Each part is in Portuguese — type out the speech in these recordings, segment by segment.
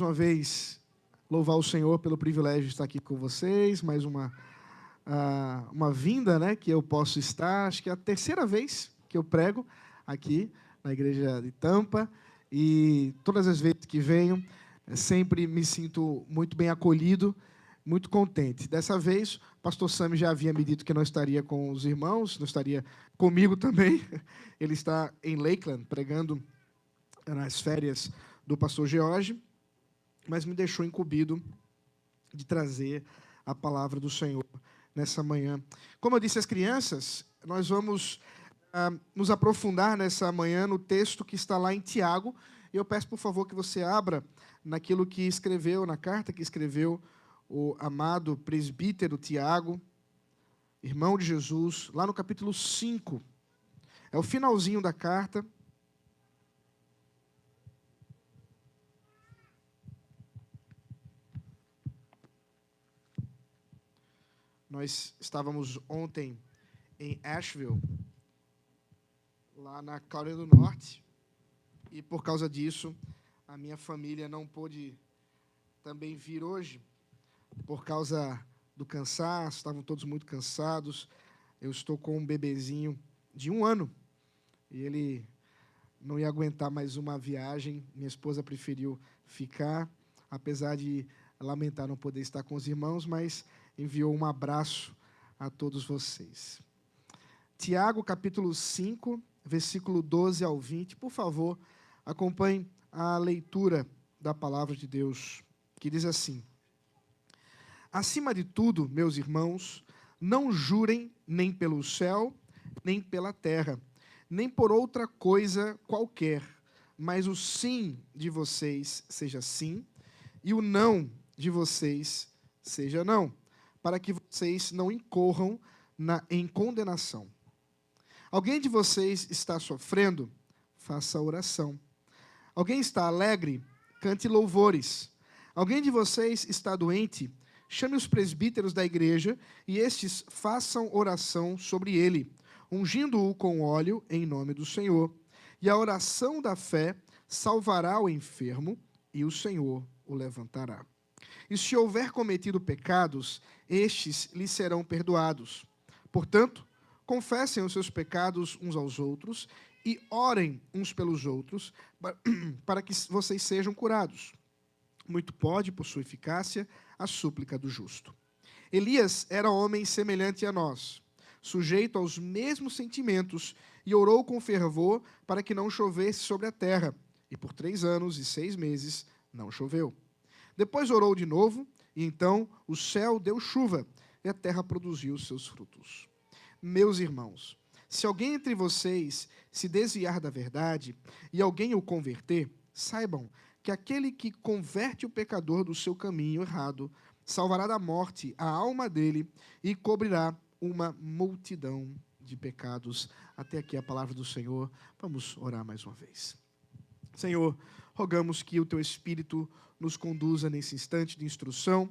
Uma vez, louvar o Senhor pelo privilégio de estar aqui com vocês, mais uma vinda, né, que eu posso estar, acho que é a terceira vez que eu prego aqui na igreja de Tampa, e todas as vezes que venho, sempre me sinto muito bem acolhido, muito contente. Dessa vez, o pastor Sami já havia me dito que não estaria com os irmãos, não estaria comigo também. Ele está em Lakeland, pregando nas férias do pastor George, mas me deixou incumbido de trazer a palavra do Senhor nessa manhã. Como eu disse às crianças, nós vamos nos aprofundar nessa manhã no texto que está lá em Tiago. E eu peço, por favor, que você abra naquilo que escreveu, na carta que escreveu o amado presbítero Tiago, irmão de Jesus, lá no capítulo 5. É o finalzinho da carta. Nós estávamos ontem em Asheville, lá na Carolina do Norte, e por causa disso, a minha família não pôde também vir hoje, por causa do cansaço, estavam todos muito cansados. Eu estou com um bebezinho de 1 ano, e ele não ia aguentar mais uma viagem. Minha esposa preferiu ficar, apesar de lamentar não poder estar com os irmãos, mas enviou um abraço a todos vocês. Tiago, capítulo 5, versículo 12 ao 20. Por favor, acompanhe a leitura da palavra de Deus, que diz assim: Acima de tudo, meus irmãos, não jurem nem pelo céu, nem pela terra, nem por outra coisa qualquer, mas o sim de vocês seja sim, e o não de vocês seja não, para que vocês não incorram em condenação. Alguém de vocês está sofrendo? Faça oração. Alguém está alegre? Cante louvores. Alguém de vocês está doente? Chame os presbíteros da igreja e estes façam oração sobre ele, ungindo-o com óleo em nome do Senhor. E a oração da fé salvará o enfermo e o Senhor o levantará. E se houver cometido pecados, estes lhe serão perdoados. Portanto, confessem os seus pecados uns aos outros e orem uns pelos outros para que vocês sejam curados. Muito pode, por sua eficácia, a súplica do justo. Elias era homem semelhante a nós, sujeito aos mesmos sentimentos, e orou com fervor para que não chovesse sobre a terra. E por 3 anos e 6 meses não choveu. Depois orou de novo, e então o céu deu chuva, e a terra produziu seus frutos. Meus irmãos, se alguém entre vocês se desviar da verdade, e alguém o converter, saibam que aquele que converte o pecador do seu caminho errado, salvará da morte a alma dele, e cobrirá uma multidão de pecados. Até aqui a palavra do Senhor. Vamos orar mais uma vez. Senhor, rogamos que o Teu Espírito nos conduza nesse instante de instrução.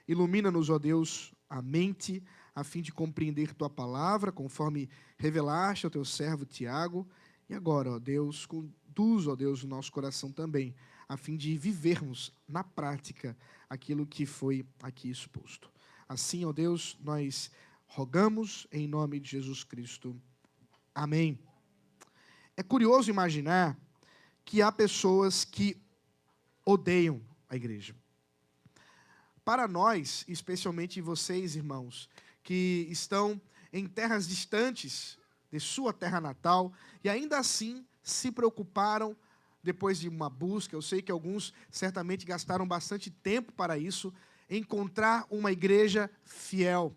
Ilumina-nos, ó Deus, a mente, a fim de compreender Tua palavra, conforme revelaste ao Teu servo Tiago. E agora, ó Deus, conduz, ó Deus, o nosso coração também, a fim de vivermos na prática aquilo que foi aqui exposto. Assim, ó Deus, nós rogamos em nome de Jesus Cristo. Amém. É curioso imaginar que há pessoas que odeiam a igreja. Para nós, especialmente vocês, irmãos, que estão em terras distantes de sua terra natal e ainda assim se preocuparam depois de uma busca, eu sei que alguns certamente gastaram bastante tempo para isso, encontrar uma igreja fiel.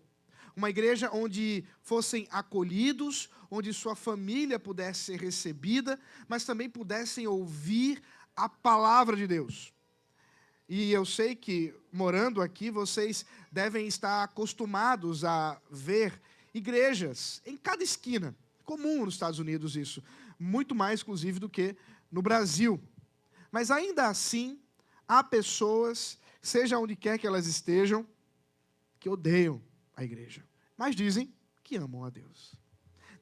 Uma igreja onde fossem acolhidos, onde sua família pudesse ser recebida, mas também pudessem ouvir a palavra de Deus. E eu sei que, morando aqui, vocês devem estar acostumados a ver igrejas em cada esquina. Comum nos Estados Unidos isso. Muito mais, inclusive, do que no Brasil. Mas ainda assim, há pessoas, seja onde quer que elas estejam, que odeiam a igreja, mas dizem que amam a Deus.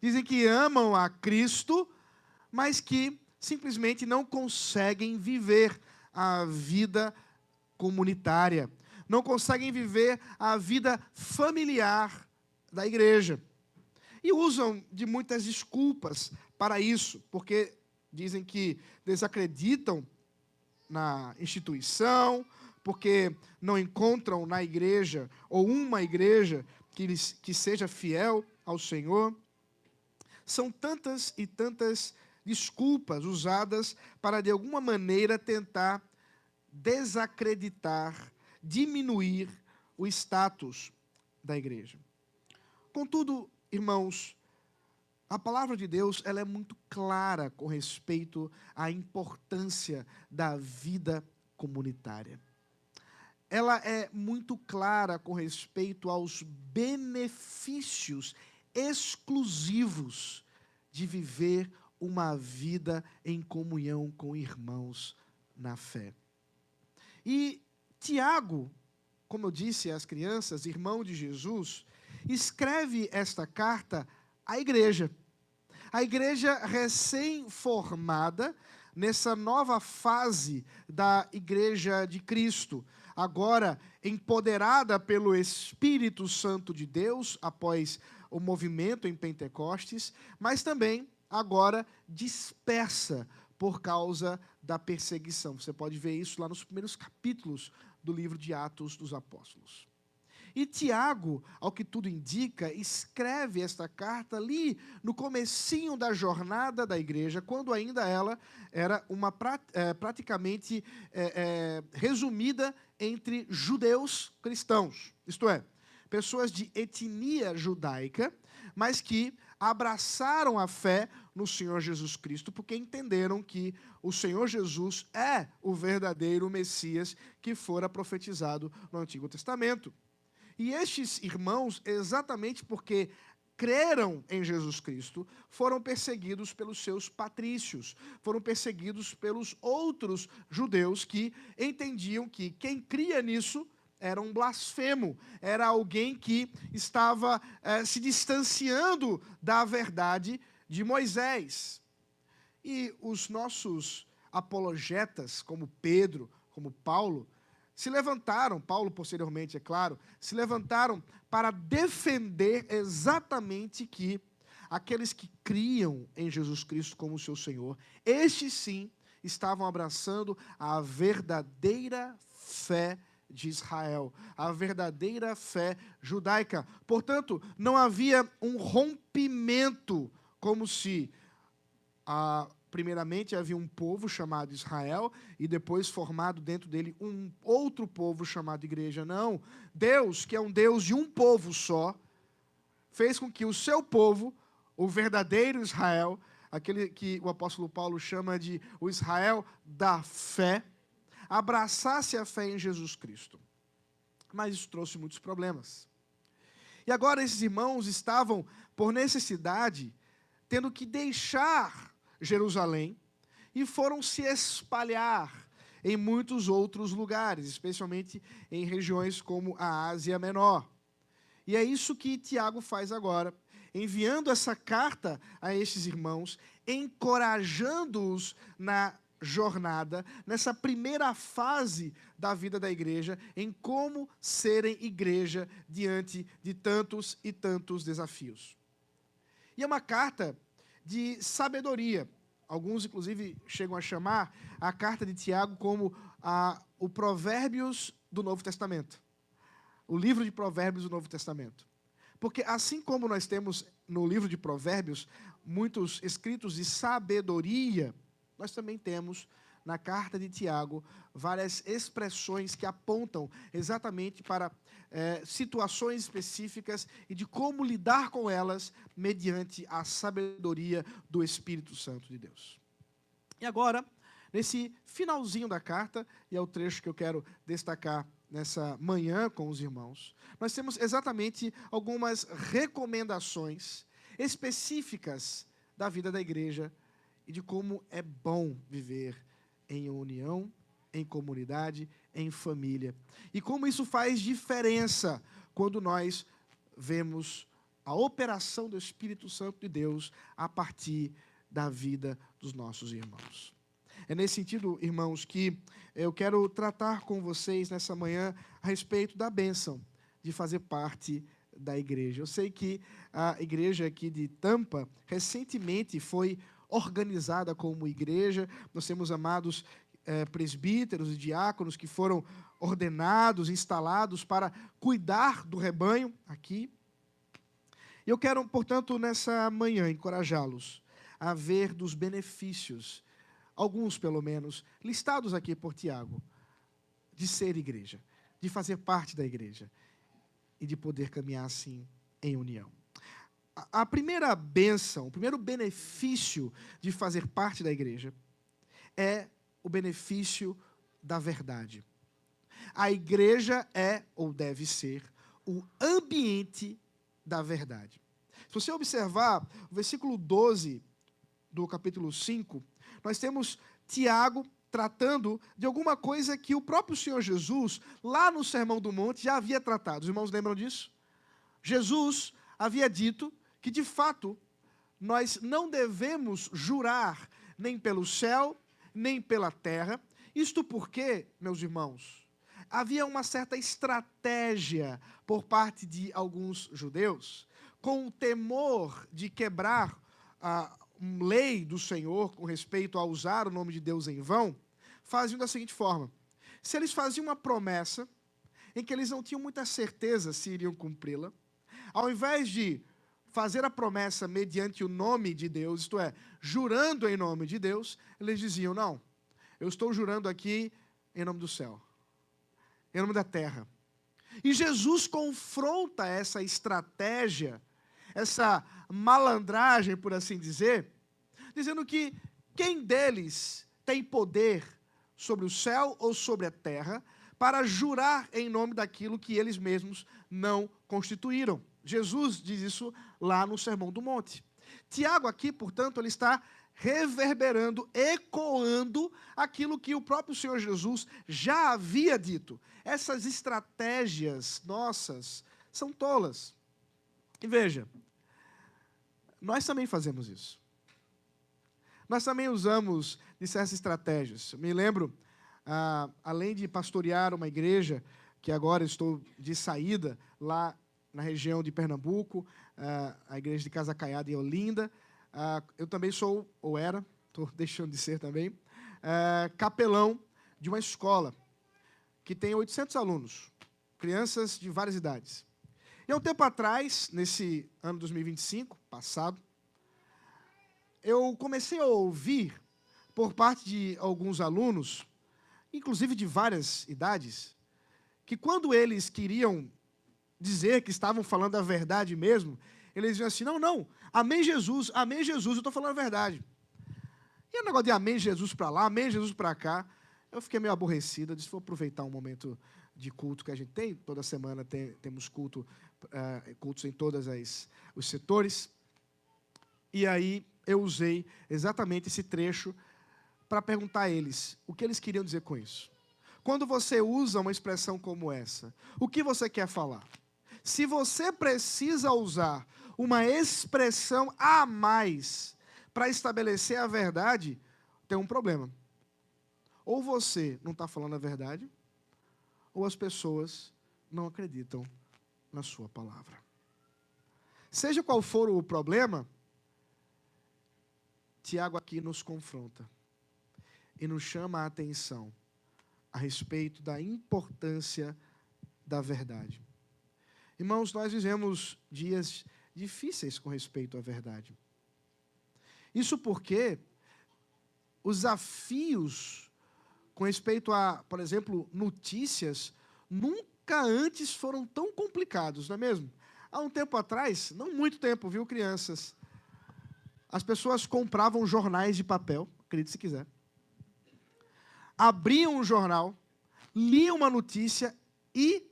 Dizem que amam a Cristo, mas que simplesmente não conseguem viver a vida comunitária, não conseguem viver a vida familiar da igreja. E usam de muitas desculpas para isso, porque dizem que desacreditam na instituição, porque não encontram na igreja, ou uma igreja que seja fiel ao Senhor. São tantas e tantas desculpas usadas para, de alguma maneira, tentar desacreditar, diminuir o status da igreja. Contudo, irmãos, a palavra de Deus ela é muito clara com respeito à importância da vida comunitária. Ela é muito clara com respeito aos benefícios exclusivos de viver uma vida em comunhão com irmãos na fé. E Tiago, como eu disse às crianças, irmão de Jesus, escreve esta carta à igreja. A igreja recém-formada nessa nova fase da igreja de Cristo, agora empoderada pelo Espírito Santo de Deus, após o movimento em Pentecostes, mas também agora dispersa por causa da perseguição. Você pode ver isso lá nos primeiros capítulos do livro de Atos dos Apóstolos. E Tiago, ao que tudo indica, escreve esta carta ali no comecinho da jornada da igreja, quando ainda ela era praticamente resumida entre judeus cristãos, isto é, pessoas de etnia judaica, mas que abraçaram a fé no Senhor Jesus Cristo, porque entenderam que o Senhor Jesus é o verdadeiro Messias que fora profetizado no Antigo Testamento. E estes irmãos, exatamente porque creram em Jesus Cristo, foram perseguidos pelos seus patrícios, foram perseguidos pelos outros judeus que entendiam que quem cria nisso era um blasfemo, era alguém que estava se distanciando da verdade de Moisés. E os nossos apologetas, como Pedro, como Paulo, se levantaram, Paulo posteriormente, é claro, se levantaram para defender exatamente que aqueles que criam em Jesus Cristo como seu Senhor, estes sim estavam abraçando a verdadeira fé de Israel, a verdadeira fé judaica. Portanto, não havia um rompimento, como se primeiramente havia um povo chamado Israel e depois formado dentro dele um outro povo chamado igreja. Não, Deus, que é um Deus de um povo só, fez com que o seu povo, o verdadeiro Israel, aquele que o apóstolo Paulo chama de o Israel da fé, abraçasse a fé em Jesus Cristo. Mas isso trouxe muitos problemas. E agora esses irmãos estavam, por necessidade, tendo que deixar Jerusalém e foram se espalhar em muitos outros lugares, especialmente em regiões como a Ásia Menor. E é isso que Tiago faz agora, enviando essa carta a estes irmãos, encorajando-os na jornada, nessa primeira fase da vida da igreja, em como serem igreja diante de tantos e tantos desafios. E é uma carta de sabedoria. Alguns, inclusive, chegam a chamar a carta de Tiago como o Provérbios do Novo Testamento. O livro de Provérbios do Novo Testamento. Porque assim como nós temos no livro de Provérbios muitos escritos de sabedoria, nós também temos na carta de Tiago várias expressões que apontam exatamente para situações específicas e de como lidar com elas mediante a sabedoria do Espírito Santo de Deus. E agora, nesse finalzinho da carta, e é o trecho que eu quero destacar nessa manhã com os irmãos, nós temos exatamente algumas recomendações específicas da vida da igreja e de como é bom viver em união, em comunidade, em família. E como isso faz diferença quando nós vemos a operação do Espírito Santo de Deus a partir da vida dos nossos irmãos. É nesse sentido, irmãos, que eu quero tratar com vocês nessa manhã a respeito da bênção de fazer parte da igreja. Eu sei que a igreja aqui de Tampa recentemente foi organizada como igreja. Nós temos amados presbíteros e diáconos que foram ordenados, instalados para cuidar do rebanho aqui. E eu quero, portanto, nessa manhã, encorajá-los a ver dos benefícios, alguns pelo menos, listados aqui por Tiago, de ser igreja, de fazer parte da igreja e de poder caminhar assim em união. A primeira bênção, o primeiro benefício de fazer parte da igreja é o benefício da verdade. A igreja é, ou deve ser, o ambiente da verdade. Se você observar o versículo 12 do capítulo 5, nós temos Tiago tratando de alguma coisa que o próprio Senhor Jesus, lá no Sermão do Monte, já havia tratado. Os irmãos lembram disso? Jesus havia dito que, de fato, nós não devemos jurar nem pelo céu, nem pela terra. Isto porque, meus irmãos, havia uma certa estratégia por parte de alguns judeus, com o temor de quebrar a lei do Senhor com respeito a usar o nome de Deus em vão, faziam da seguinte forma: se eles faziam uma promessa em que eles não tinham muita certeza se iriam cumpri-la, ao invés de fazer a promessa mediante o nome de Deus, isto é, jurando em nome de Deus, eles diziam: não, eu estou jurando aqui em nome do céu, em nome da terra. E Jesus confronta essa estratégia, essa malandragem, por assim dizer, dizendo que quem deles tem poder sobre o céu ou sobre a terra para jurar em nome daquilo que eles mesmos não constituíram. Jesus diz isso lá no Sermão do Monte. Tiago aqui, portanto, ele está reverberando, ecoando aquilo que o próprio Senhor Jesus já havia dito. Essas estratégias nossas são tolas. E veja, nós também fazemos isso. Nós também usamos de certas estratégias. Me lembro, além de pastorear uma igreja, que agora estou de saída lá na região de Pernambuco, a igreja de Casa Caiada em Olinda, eu também sou, ou era, estou deixando de ser também, capelão de uma escola que tem 800 alunos, crianças de várias idades. E há um tempo atrás, nesse ano 2025, passado, eu comecei a ouvir, por parte de alguns alunos, inclusive de várias idades, que quando eles queriam dizer que estavam falando a verdade mesmo, eles diziam assim: não, amém Jesus, eu estou falando a verdade. E o negócio de amém Jesus para lá, amém Jesus para cá, eu fiquei meio aborrecido. Eu disse: vou aproveitar um momento de culto que a gente tem, toda semana temos cultos em todos os setores, e aí eu usei exatamente esse trecho para perguntar a eles o que eles queriam dizer com isso. Quando você usa uma expressão como essa, o que você quer falar? Se você precisa usar uma expressão a mais para estabelecer a verdade, tem um problema. Ou você não está falando a verdade, ou as pessoas não acreditam na sua palavra. Seja qual for o problema, Tiago aqui nos confronta e nos chama a atenção a respeito da importância da verdade. Irmãos, nós vivemos dias difíceis com respeito à verdade. Isso porque os desafios com respeito a, por exemplo, notícias, nunca antes foram tão complicados, não é mesmo? Há um tempo atrás, não muito tempo, viu, crianças? As pessoas compravam jornais de papel, acredite se quiser. Abriam um jornal, liam uma notícia e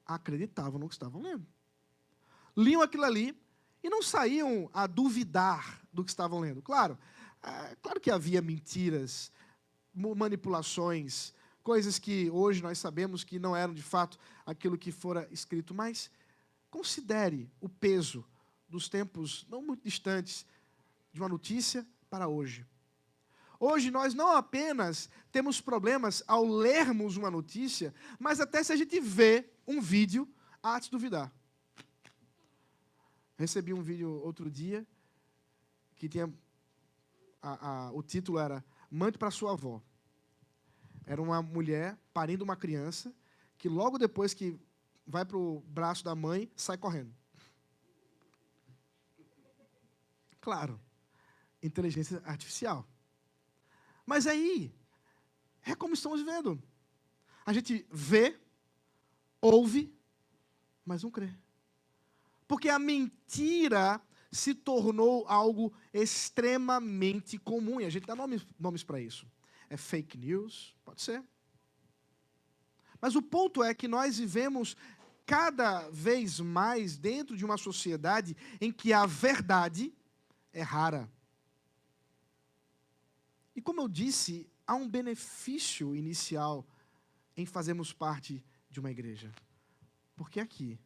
acreditavam no que estavam lendo. Liam aquilo ali e não saíam a duvidar do que estavam lendo. Claro que havia mentiras, manipulações, coisas que hoje nós sabemos que não eram de fato aquilo que fora escrito, mas considere o peso dos tempos não muito distantes de uma notícia para hoje. Hoje nós não apenas temos problemas ao lermos uma notícia, mas até se a gente vê um vídeo, há de se duvidar. Recebi um vídeo outro dia, que tinha, o título era "Mande para sua avó". Era uma mulher parindo uma criança, que logo depois que vai para o braço da mãe, sai correndo. Claro, inteligência artificial. Mas aí, é como estamos vendo. A gente vê, ouve, mas não crê. Porque a mentira se tornou algo extremamente comum. E a gente dá nomes para isso. É fake news, pode ser. Mas o ponto é que nós vivemos cada vez mais dentro de uma sociedade em que a verdade é rara. E como eu disse, há um benefício inicial em fazermos parte de uma igreja. Porque aqui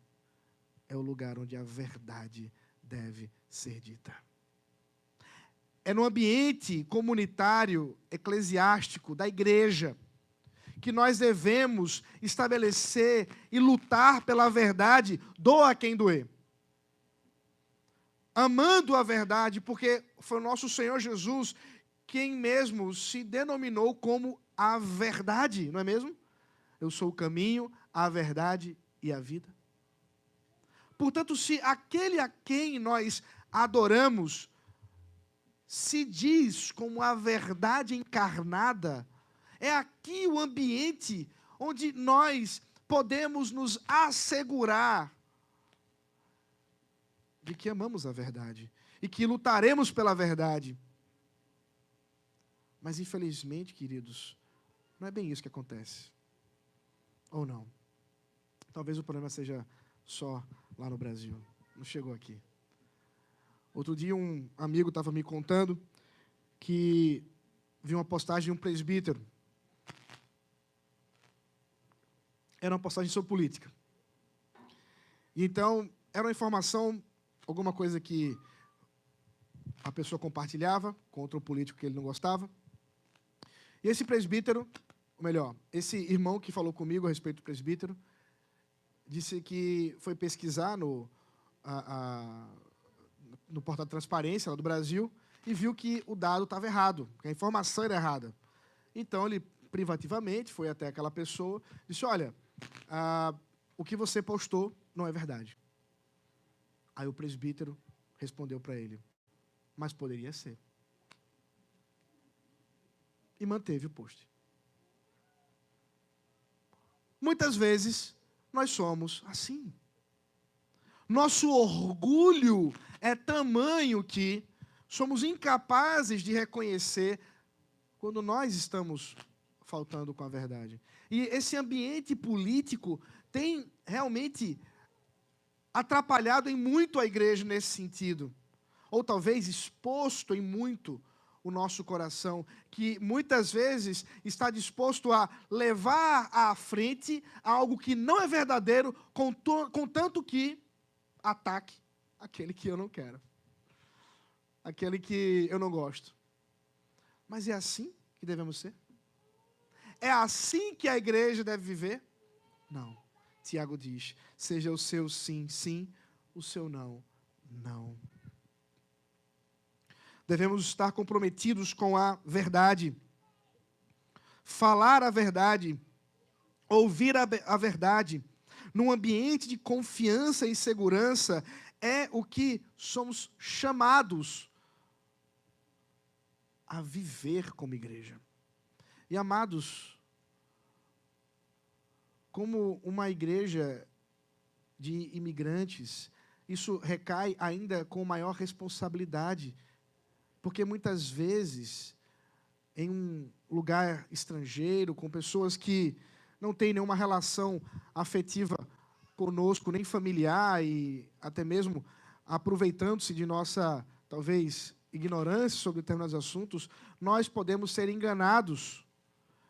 é o lugar onde a verdade deve ser dita. É no ambiente comunitário, eclesiástico, da igreja, que nós devemos estabelecer e lutar pela verdade, doa quem doer. Amando a verdade, porque foi o nosso Senhor Jesus quem mesmo se denominou como a verdade, não é mesmo? Eu sou o caminho, a verdade e a vida. Portanto, se aquele a quem nós adoramos se diz como a verdade encarnada, é aqui o ambiente onde nós podemos nos assegurar de que amamos a verdade e que lutaremos pela verdade. Mas, infelizmente, queridos, não é bem isso que acontece. Ou não? Talvez o problema seja só lá no Brasil. Não chegou aqui. Outro dia, um amigo estava me contando que viu uma postagem de um presbítero. Era uma postagem sobre política. E então, era uma informação, alguma coisa que a pessoa compartilhava contra o político que ele não gostava. E esse presbítero, ou melhor, esse irmão que falou comigo a respeito do presbítero, disse que foi pesquisar no portal de transparência lá do Brasil e viu que o dado estava errado, que a informação era errada. Então, ele privativamente foi até aquela pessoa e disse, olha, o que você postou não é verdade. Aí o presbítero respondeu para ele, mas poderia ser. E manteve o post. Muitas vezes, nós somos assim. Nosso orgulho é tamanho que somos incapazes de reconhecer quando nós estamos faltando com a verdade. E esse ambiente político tem realmente atrapalhado em muito a igreja nesse sentido. Ou talvez exposto em muito o nosso coração, que muitas vezes está disposto a levar à frente algo que não é verdadeiro, contanto que ataque aquele que eu não quero, aquele que eu não gosto. Mas é assim que devemos ser? É assim que a igreja deve viver? Não. Tiago diz, seja o seu sim, sim, o seu não, não. Devemos estar comprometidos com a verdade, falar a verdade, ouvir a verdade, num ambiente de confiança e segurança, é o que somos chamados a viver como igreja. E, amados, como uma igreja de imigrantes, isso recai ainda com maior responsabilidade, porque muitas vezes, em um lugar estrangeiro, com pessoas que não têm nenhuma relação afetiva conosco, nem familiar, e até mesmo aproveitando-se de nossa, talvez, ignorância sobre determinados assuntos, nós podemos ser enganados.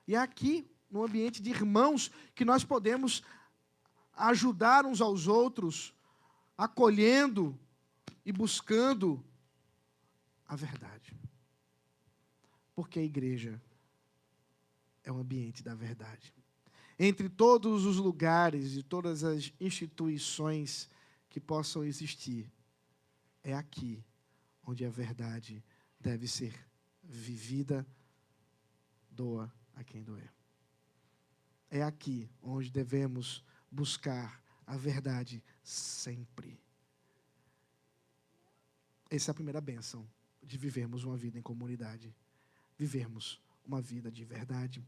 E é aqui, no ambiente de irmãos, que nós podemos ajudar uns aos outros, acolhendo e buscando a verdade. Porque a igreja é um ambiente da verdade. Entre todos os lugares e todas as instituições que possam existir, é aqui onde a verdade deve ser vivida, doa a quem doer. É aqui onde devemos buscar a verdade sempre. Essa é a primeira bênção de vivermos uma vida em comunidade. Vivermos uma vida de verdade.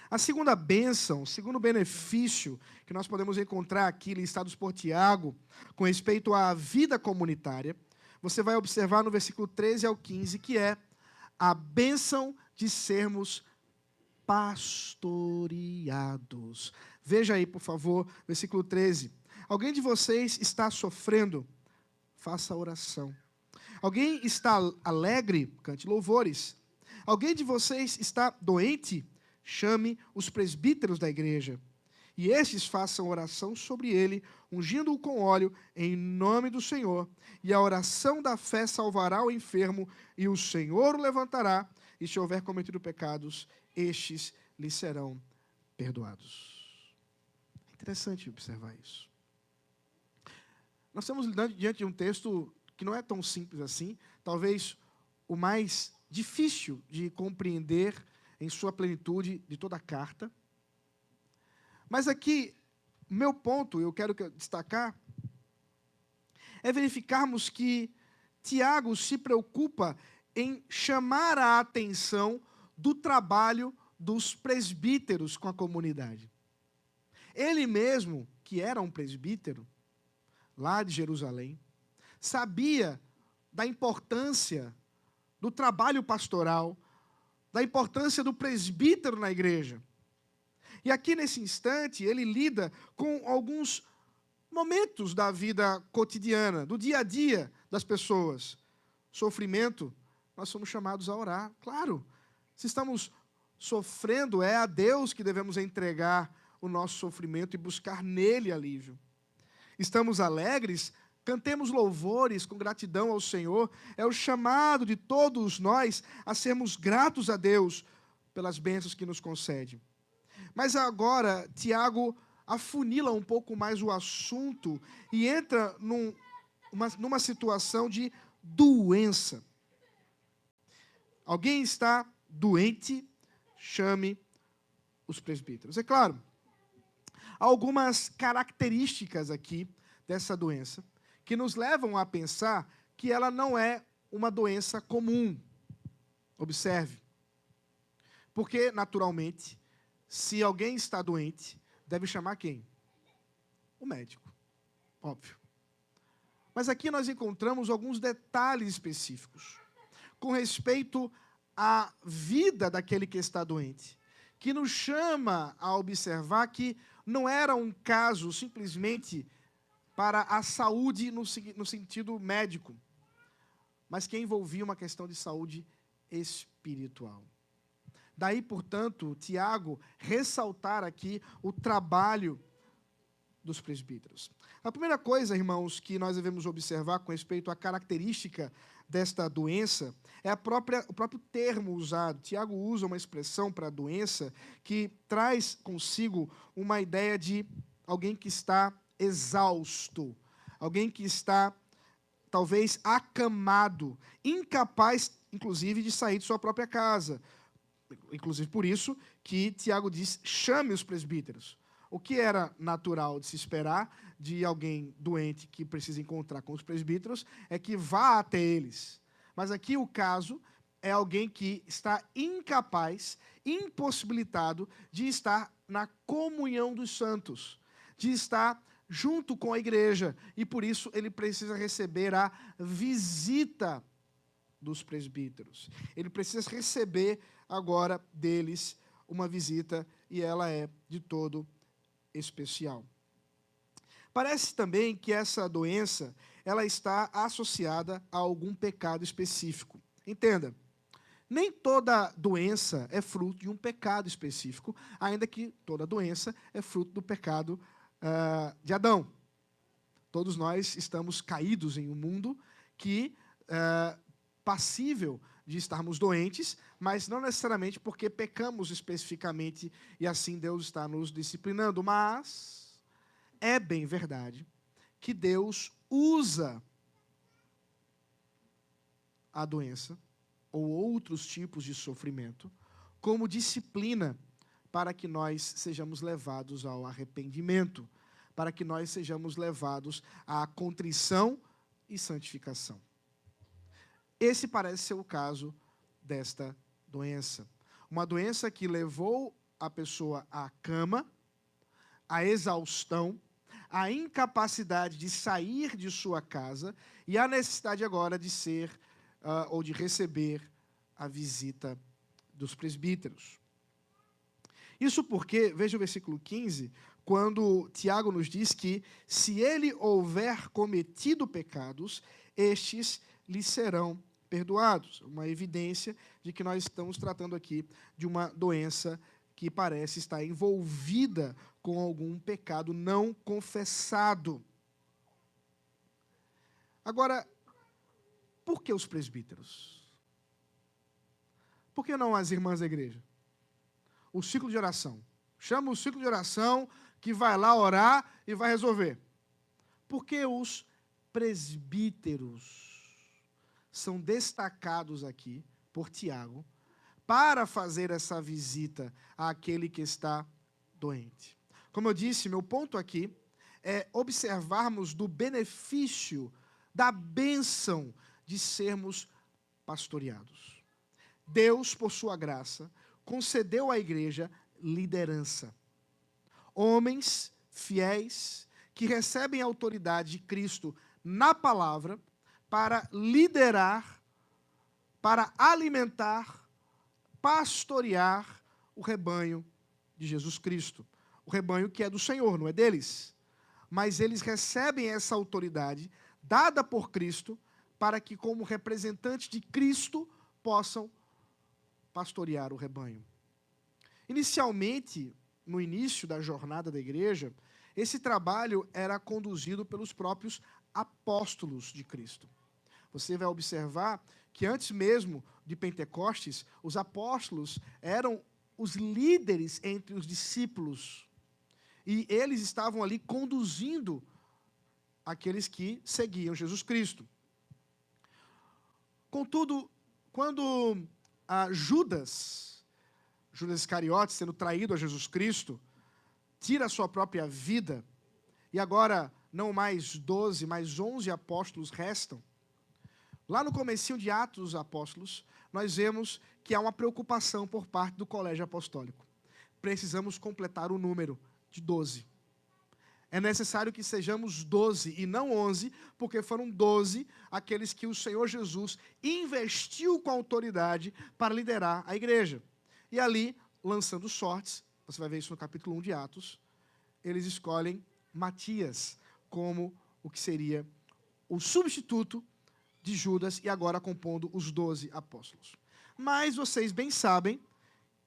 A segunda bênção, o segundo benefício que nós podemos encontrar aqui listados por Tiago, com respeito à vida comunitária, você vai observar no versículo 13 ao 15, que é a bênção de sermos pastoreados. Veja aí, por favor, versículo 13. Alguém de vocês está sofrendo? Faça oração. Alguém está alegre? Cante louvores. Alguém de vocês está doente? Chame os presbíteros da igreja, e estes façam oração sobre ele, ungindo-o com óleo, em nome do Senhor. E a oração da fé salvará o enfermo, e o Senhor o levantará, e se houver cometido pecados, estes lhe serão perdoados. É interessante observar isso. Nós estamos diante de um texto que não é tão simples assim, talvez o mais difícil de compreender em sua plenitude de toda a carta. Mas aqui, meu ponto, eu quero destacar, é verificarmos que Tiago se preocupa em chamar a atenção do trabalho dos presbíteros com a comunidade. Ele mesmo, que era um presbítero, lá de Jerusalém, sabia da importância do trabalho pastoral, da importância do presbítero na igreja. E aqui nesse instante, ele lida com alguns momentos da vida cotidiana, do dia a dia das pessoas. Sofrimento, nós somos chamados a orar. Claro, se estamos sofrendo, é a Deus que devemos entregar o nosso sofrimento e buscar nele alívio. Estamos alegres, cantemos louvores com gratidão ao Senhor. É o chamado de todos nós a sermos gratos a Deus pelas bênçãos que nos concede. Mas agora, Tiago afunila um pouco mais o assunto e entra numa situação de doença. Alguém está doente, chame os presbíteros. É claro, há algumas características aqui dessa doença que nos levam a pensar que ela não é uma doença comum. Observe. Porque, naturalmente, se alguém está doente, deve chamar quem? O médico. Óbvio. Mas aqui nós encontramos alguns detalhes específicos com respeito à vida daquele que está doente, que nos chama a observar que não era um caso simplesmente para a saúde no sentido médico, mas que envolvia uma questão de saúde espiritual. Daí, portanto, Tiago ressaltar aqui o trabalho dos presbíteros. A primeira coisa, irmãos, que nós devemos observar com respeito à característica desta doença é o próprio termo usado. Tiago usa uma expressão para a doença que traz consigo uma ideia de alguém que está exausto, alguém que está, talvez, acamado, incapaz, inclusive, de sair de sua própria casa. Inclusive por isso que Tiago diz, chame os presbíteros. O que era natural de se esperar de alguém doente que precisa encontrar com os presbíteros é que vá até eles. Mas aqui o caso é alguém que está incapaz, impossibilitado de estar na comunhão dos santos, de estar junto com a igreja, e por isso ele precisa receber a visita dos presbíteros. Ele precisa receber agora deles uma visita, e ela é de todo especial. Parece também que essa doença ela está associada a algum pecado específico. Entenda, nem toda doença é fruto de um pecado específico, ainda que toda doença é fruto do pecado de Adão. Todos nós estamos caídos em um mundo que passível de estarmos doentes, mas não necessariamente porque pecamos especificamente e assim Deus está nos disciplinando. Mas é bem verdade que Deus usa a doença ou outros tipos de sofrimento como disciplina para que nós sejamos levados ao arrependimento, para que nós sejamos levados à contrição e santificação. Esse parece ser o caso desta doença. Uma doença que levou a pessoa à cama, à exaustão, à incapacidade de sair de sua casa e à necessidade agora de ser ou de receber a visita dos presbíteros. Isso porque, veja o versículo 15, quando Tiago nos diz que se ele houver cometido pecados, estes lhe serão perdoados. Uma evidência de que nós estamos tratando aqui de uma doença que parece estar envolvida com algum pecado não confessado. Agora, por que os presbíteros? Por que não as irmãs da igreja? O ciclo de oração. Chama o ciclo de oração que vai lá orar e vai resolver. Por que os presbíteros são destacados aqui por Tiago para fazer essa visita àquele que está doente? Como eu disse, meu ponto aqui é observarmos do benefício, da bênção de sermos pastoreados. Deus, por sua graça, concedeu à igreja liderança. Homens fiéis que recebem a autoridade de Cristo na palavra para liderar, para alimentar, pastorear o rebanho de Jesus Cristo. O rebanho que é do Senhor, não é deles. Mas eles recebem essa autoridade dada por Cristo para que, como representantes de Cristo, possam pastorear o rebanho. Inicialmente, no início da jornada da igreja, esse trabalho era conduzido pelos próprios apóstolos de Cristo. Você vai observar que antes mesmo de Pentecostes, os apóstolos eram os líderes entre os discípulos. E eles estavam ali conduzindo aqueles que seguiam Jesus Cristo. Contudo, quando Judas Iscariotes, sendo traído a Jesus Cristo, tira a sua própria vida, e agora não mais 12, mas 11 apóstolos restam. Lá no comecinho de Atos dos Apóstolos, nós vemos que há uma preocupação por parte do colégio apostólico. Precisamos completar o número de 12. É necessário que sejamos 12 e não 11, porque foram 12 aqueles que o Senhor Jesus investiu com autoridade para liderar a igreja. E ali, lançando sortes, você vai ver isso no capítulo 1 de Atos, eles escolhem Matias como o que seria o substituto de Judas e agora compondo os 12 apóstolos. Mas vocês bem sabem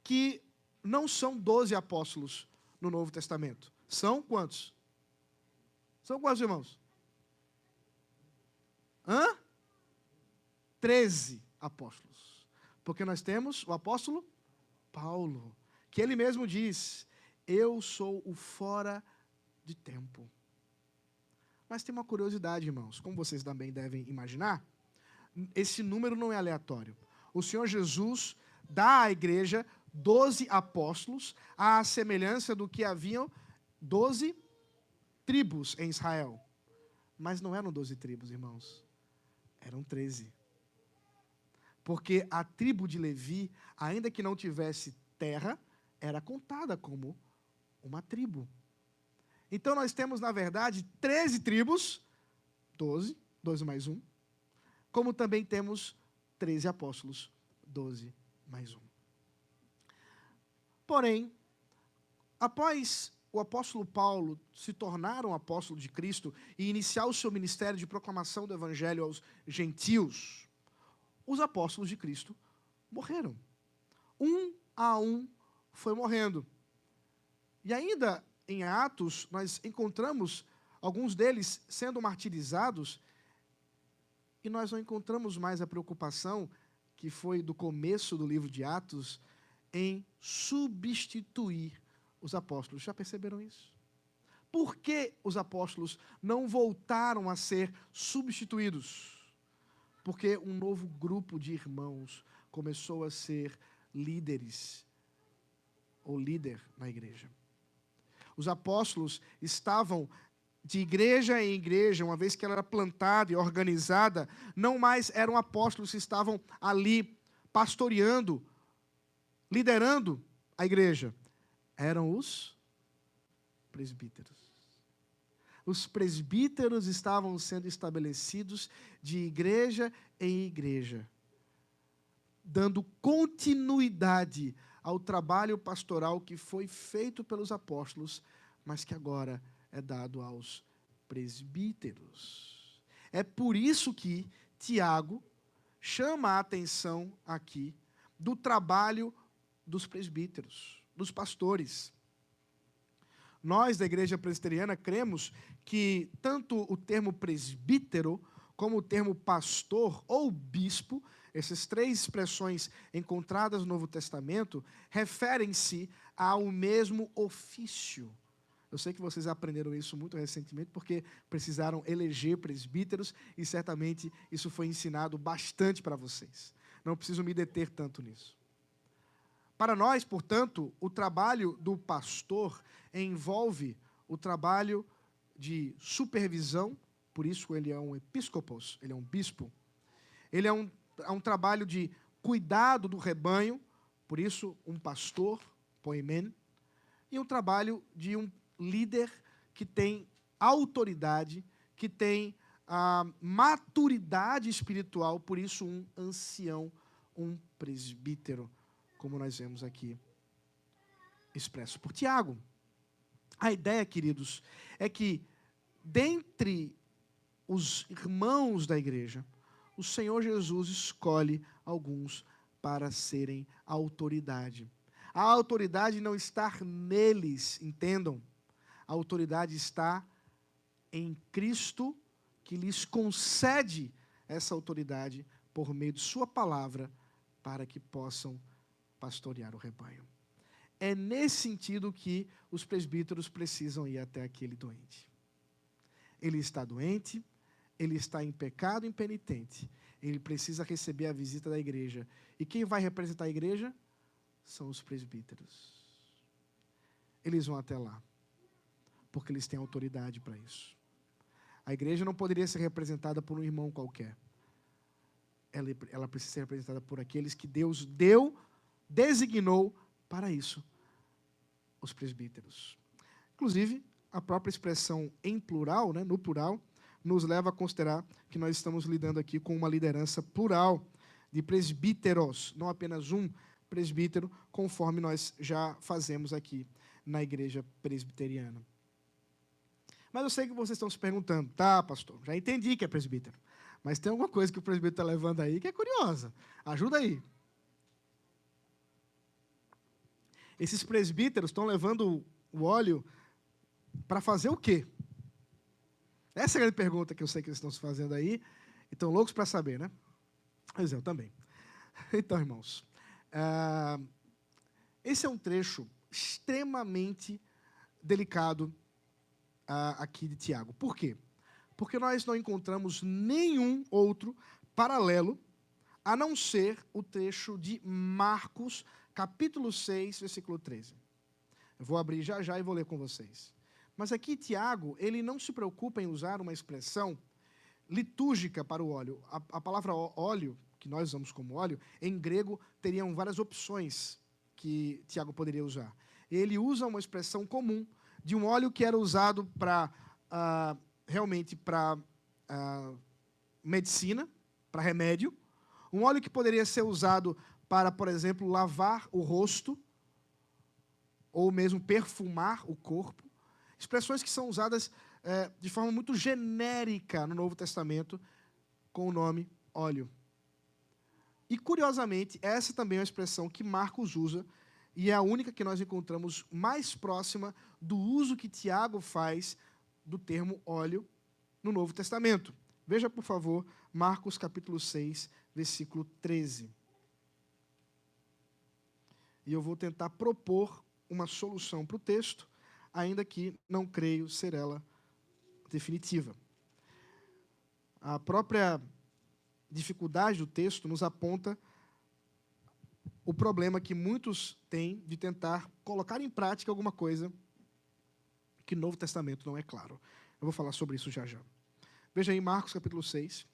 que não são 12 apóstolos no Novo Testamento. São quantos? São quantos, irmãos? 13 apóstolos. Porque nós temos o apóstolo Paulo, que ele mesmo diz, eu sou o fora de tempo. Mas tem uma curiosidade, irmãos, como vocês também devem imaginar, esse número não é aleatório. O Senhor Jesus dá à igreja 12 apóstolos, à semelhança do que haviam 12 tribos em Israel. Mas não eram 12 tribos, irmãos. Eram 13. Porque a tribo de Levi, ainda que não tivesse terra, era contada como uma tribo. Então nós temos, na verdade, 13 tribos, 12 mais 1, como também temos 13 apóstolos, 12 mais 1. Porém, após o apóstolo Paulo se tornar um apóstolo de Cristo e iniciar o seu ministério de proclamação do evangelho aos gentios, os apóstolos de Cristo morreram. Um a um foi morrendo. E ainda em Atos, nós encontramos alguns deles sendo martirizados e nós não encontramos mais a preocupação que foi do começo do livro de Atos, em substituir os apóstolos. Já perceberam isso? Por que os apóstolos não voltaram a ser substituídos? Porque um novo grupo de irmãos começou a ser líderes, ou líder na igreja. Os apóstolos estavam de igreja em igreja, uma vez que ela era plantada e organizada, não mais eram apóstolos que estavam ali pastoreando, liderando a igreja. Eram os presbíteros. Os presbíteros estavam sendo estabelecidos de igreja em igreja, dando continuidade ao trabalho pastoral que foi feito pelos apóstolos, mas que agora é dado aos presbíteros. É por isso que Tiago chama a atenção aqui do trabalho dos presbíteros, dos pastores. Nós, da Igreja Presbiteriana, cremos que tanto o termo presbítero como o termo pastor ou bispo, essas três expressões encontradas no Novo Testamento, referem-se ao mesmo ofício. Eu sei que vocês aprenderam isso muito recentemente, porque precisaram eleger presbíteros, e certamente isso foi ensinado bastante para vocês. Não preciso me deter tanto nisso. Para nós, portanto, o trabalho do pastor envolve o trabalho de supervisão, por isso ele é um episcopos, ele é um bispo. Ele é um trabalho de cuidado do rebanho, por isso um pastor, poimen, e um trabalho de um líder que tem autoridade, que tem a maturidade espiritual, por isso um ancião, um presbítero, como nós vemos aqui expresso por Tiago. A ideia, queridos, é que dentre os irmãos da igreja, o Senhor Jesus escolhe alguns para serem autoridade. A autoridade não está neles, entendam. A autoridade está em Cristo, que lhes concede essa autoridade por meio de sua palavra, para que possam pastorear o rebanho. É nesse sentido que os presbíteros precisam ir até aquele doente. Ele está doente, ele está em pecado impenitente, ele precisa receber a visita da igreja. E quem vai representar a igreja? São os presbíteros. Eles vão até lá, porque eles têm autoridade para isso. A igreja não poderia ser representada por um irmão qualquer. Ela precisa ser representada por aqueles que Deus designou para isso, os presbíteros. Inclusive, a própria expressão em plural, no plural, nos leva a considerar que nós estamos lidando aqui com uma liderança plural de presbíteros, não apenas um presbítero, conforme nós já fazemos aqui na igreja presbiteriana. Mas eu sei que vocês estão se perguntando, tá, pastor, já entendi que é presbítero, mas tem alguma coisa que o presbítero está levando aí que é curiosa. Ajuda aí. Esses presbíteros estão levando o óleo para fazer o quê? Essa é a grande pergunta que eu sei que eles estão se fazendo aí, e estão loucos para saber, né? Pois eu também. Então, irmãos, esse é um trecho extremamente delicado aqui de Tiago. Por quê? Porque nós não encontramos nenhum outro paralelo, a não ser o trecho de Marcos, capítulo 6, versículo 13. Eu vou abrir já e vou ler com vocês. Mas aqui Tiago, ele não se preocupa em usar uma expressão litúrgica para o óleo. A palavra óleo, que nós usamos como óleo, em grego teriam várias opções que Tiago poderia usar. Ele usa uma expressão comum de um óleo que era usado realmente para medicina, para remédio, um óleo que poderia ser usado para, por exemplo, lavar o rosto, ou mesmo perfumar o corpo. Expressões que são usadas de forma muito genérica no Novo Testamento, com o nome óleo. E, curiosamente, essa também é uma expressão que Marcos usa, e é a única que nós encontramos mais próxima do uso que Tiago faz do termo óleo no Novo Testamento. Veja, por favor, Marcos capítulo 6, versículo 13. e eu vou tentar propor uma solução para o texto, ainda que não creio ser ela definitiva. A própria dificuldade do texto nos aponta o problema que muitos têm de tentar colocar em prática alguma coisa que no Novo Testamento não é claro. Eu vou falar sobre isso já já. Veja aí Marcos capítulo 6.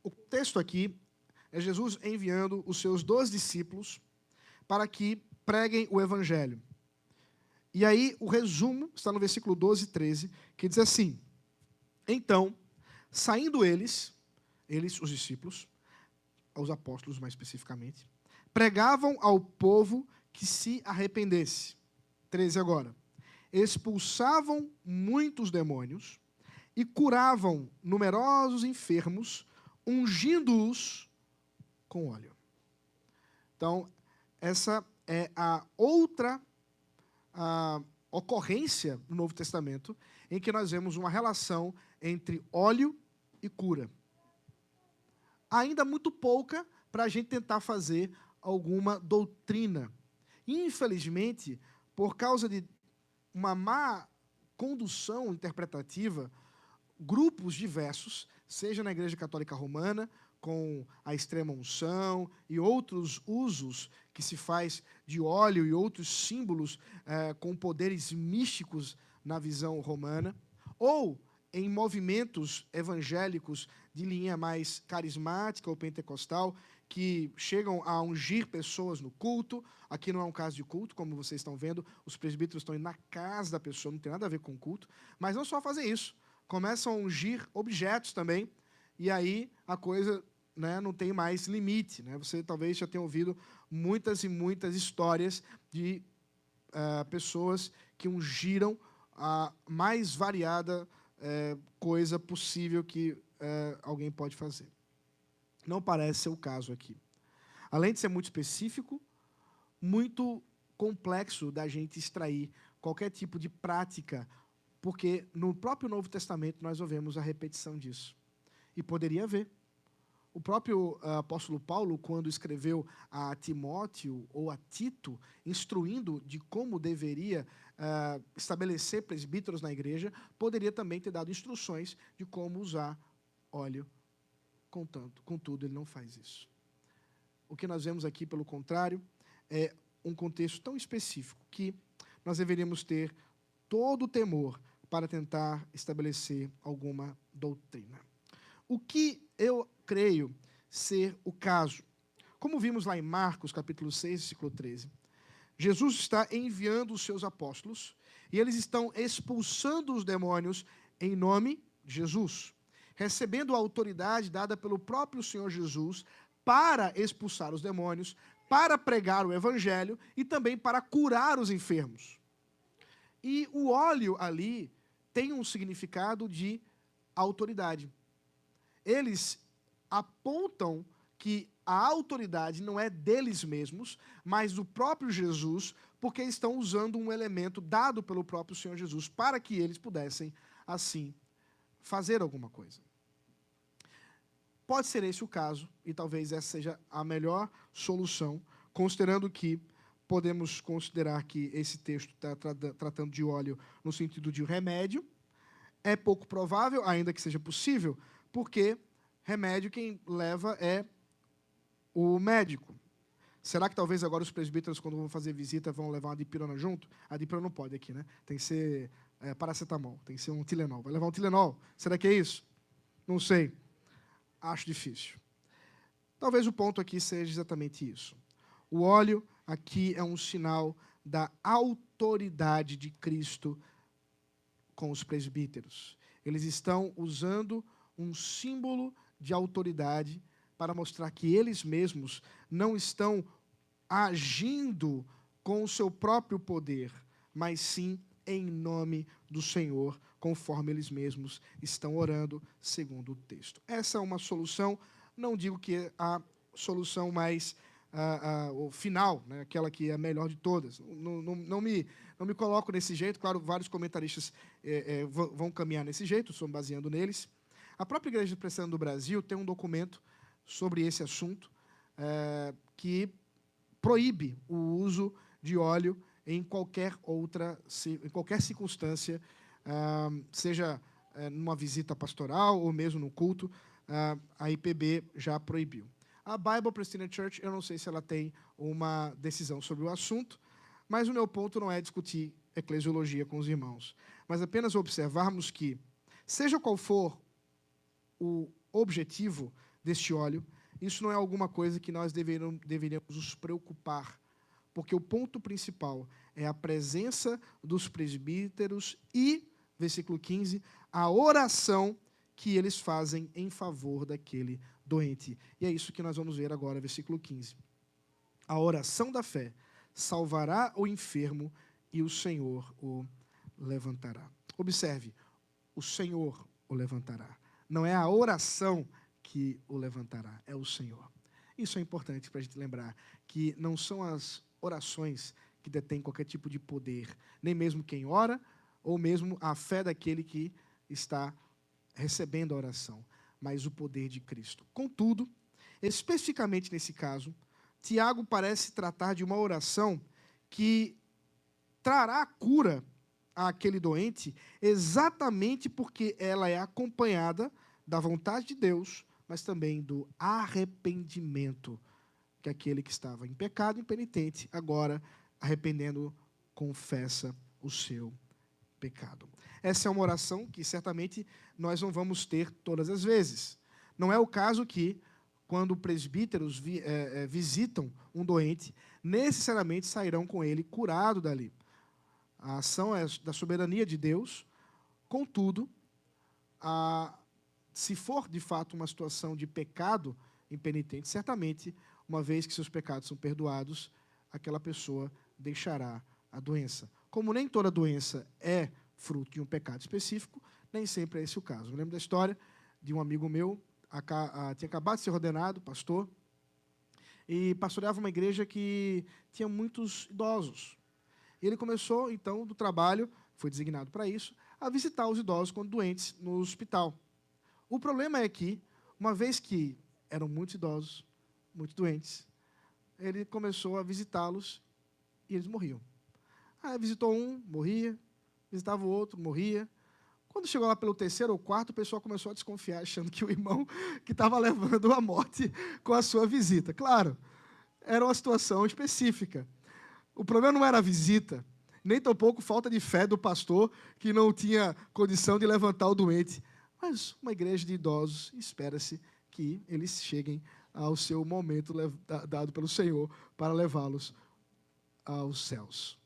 O texto aqui é Jesus enviando os seus 12 discípulos para que preguem o evangelho. E aí o resumo está no versículo 12 e 13, que diz assim: então, saindo eles, os discípulos, aos apóstolos mais especificamente, pregavam ao povo que se arrependesse. 13 agora. Expulsavam muitos demônios e curavam numerosos enfermos, ungindo-os com óleo. Então, essa é a outra ocorrência no Novo Testamento em que nós vemos uma relação entre óleo e cura. Ainda muito pouca para a gente tentar fazer alguma doutrina. Infelizmente, por causa de uma má condução interpretativa, grupos diversos, seja na Igreja Católica Romana, com a extrema unção e outros usos que se faz de óleo e outros símbolos com poderes místicos na visão romana, ou em movimentos evangélicos de linha mais carismática ou pentecostal, que chegam a ungir pessoas no culto. Aqui não é um caso de culto, como vocês estão vendo, os presbíteros estão indo na casa da pessoa, não tem nada a ver com culto, mas não só fazem isso, começam a ungir objetos também, e aí a coisa, né, não tem mais limite. Né? Você talvez já tenha ouvido muitas e muitas histórias de pessoas que ungiram a mais variada coisa possível que alguém pode fazer. Não parece ser o caso aqui. Além de ser muito específico, muito complexo da gente extrair qualquer tipo de prática, porque no próprio Novo Testamento nós ouvemos a repetição disso. E poderia haver. O próprio apóstolo Paulo, quando escreveu a Timóteo ou a Tito, instruindo de como deveria estabelecer presbíteros na igreja, poderia também ter dado instruções de como usar óleo. Contudo, ele não faz isso. O que nós vemos aqui, pelo contrário, é um contexto tão específico que nós deveríamos ter todo o temor para tentar estabelecer alguma doutrina. O que eu creio ser o caso? Como vimos lá em Marcos, capítulo 6, versículo 13, Jesus está enviando os seus apóstolos e eles estão expulsando os demônios em nome de Jesus, recebendo a autoridade dada pelo próprio Senhor Jesus para expulsar os demônios, para pregar o evangelho e também para curar os enfermos. E o óleo ali tem um significado de autoridade. Eles apontam que a autoridade não é deles mesmos, mas do próprio Jesus, porque estão usando um elemento dado pelo próprio Senhor Jesus para que eles pudessem, assim, fazer alguma coisa. Pode ser esse o caso, e talvez essa seja a melhor solução, considerando que podemos considerar que esse texto está tratando de óleo no sentido de remédio. É pouco provável, ainda que seja possível, porque remédio quem leva é o médico. Será que talvez agora os presbíteros, quando vão fazer visita, vão levar uma dipirona junto? A dipirona não pode aqui, né? Tem que ser paracetamol, tem que ser um Tilenol. Vai levar um Tilenol? Será que é isso? Não sei. Acho difícil. Talvez o ponto aqui seja exatamente isso. O óleo aqui é um sinal da autoridade de Cristo com os presbíteros. Eles estão usando um símbolo de autoridade para mostrar que eles mesmos não estão agindo com o seu próprio poder, mas sim em nome do Senhor, conforme eles mesmos estão orando, segundo o texto. Essa é uma solução, não digo que é a solução mais o final, né, aquela que é a melhor de todas. Não me coloco nesse jeito, claro, vários comentaristas vão caminhar nesse jeito, estou baseando neles. A própria Igreja Presbiteriana do Brasil tem um documento sobre esse assunto, que proíbe o uso de óleo em qualquer circunstância, seja numa visita pastoral ou mesmo no culto, a IPB já proibiu. A Bible Presbyterian Church, eu não sei se ela tem uma decisão sobre o assunto, mas o meu ponto não é discutir eclesiologia com os irmãos, mas apenas observarmos que, seja qual for o objetivo deste óleo, isso não é alguma coisa que nós deveríamos nos preocupar, porque o ponto principal é a presença dos presbíteros e, versículo 15, a oração que eles fazem em favor daquele doente. E é isso que nós vamos ver agora, versículo 15. A oração da fé salvará o enfermo e o Senhor o levantará. Observe, o Senhor o levantará. Não é a oração que o levantará, é o Senhor. Isso é importante para a gente lembrar, que não são as orações que detêm qualquer tipo de poder, nem mesmo quem ora, ou mesmo a fé daquele que está recebendo a oração, mas o poder de Cristo. Contudo, especificamente nesse caso, Tiago parece tratar de uma oração que trará a cura àquele doente, exatamente porque ela é acompanhada da vontade de Deus, mas também do arrependimento, que aquele que estava em pecado, impenitente, agora, arrependendo, confessa o seu pecado. Essa é uma oração que certamente nós não vamos ter todas as vezes. Não é o caso que, quando presbíteros visitam um doente, necessariamente sairão com ele curado dali. A ação é da soberania de Deus, contudo, se for de fato uma situação de pecado impenitente, certamente, uma vez que seus pecados são perdoados, aquela pessoa deixará a doença. Como nem toda doença é fruto de um pecado específico, nem sempre é esse o caso. Eu lembro da história de um amigo meu, tinha acabado de ser ordenado pastor, e pastoreava uma igreja que tinha muitos idosos. E ele começou, então, do trabalho, foi designado para isso, a visitar os idosos quando doentes no hospital. O problema é que, uma vez que eram muitos idosos, muito doentes, ele começou a visitá-los e eles morriam. Aí visitou um, morria, visitava o outro, morria. Quando chegou lá pelo terceiro ou quarto, o pessoal começou a desconfiar, achando que o irmão que estava levando a morte com a sua visita. Claro, era uma situação específica. O problema não era a visita, nem tampouco falta de fé do pastor, que não tinha condição de levantar o doente. Mas uma igreja de idosos, espera-se que eles cheguem ao seu momento dado pelo Senhor para levá-los aos céus.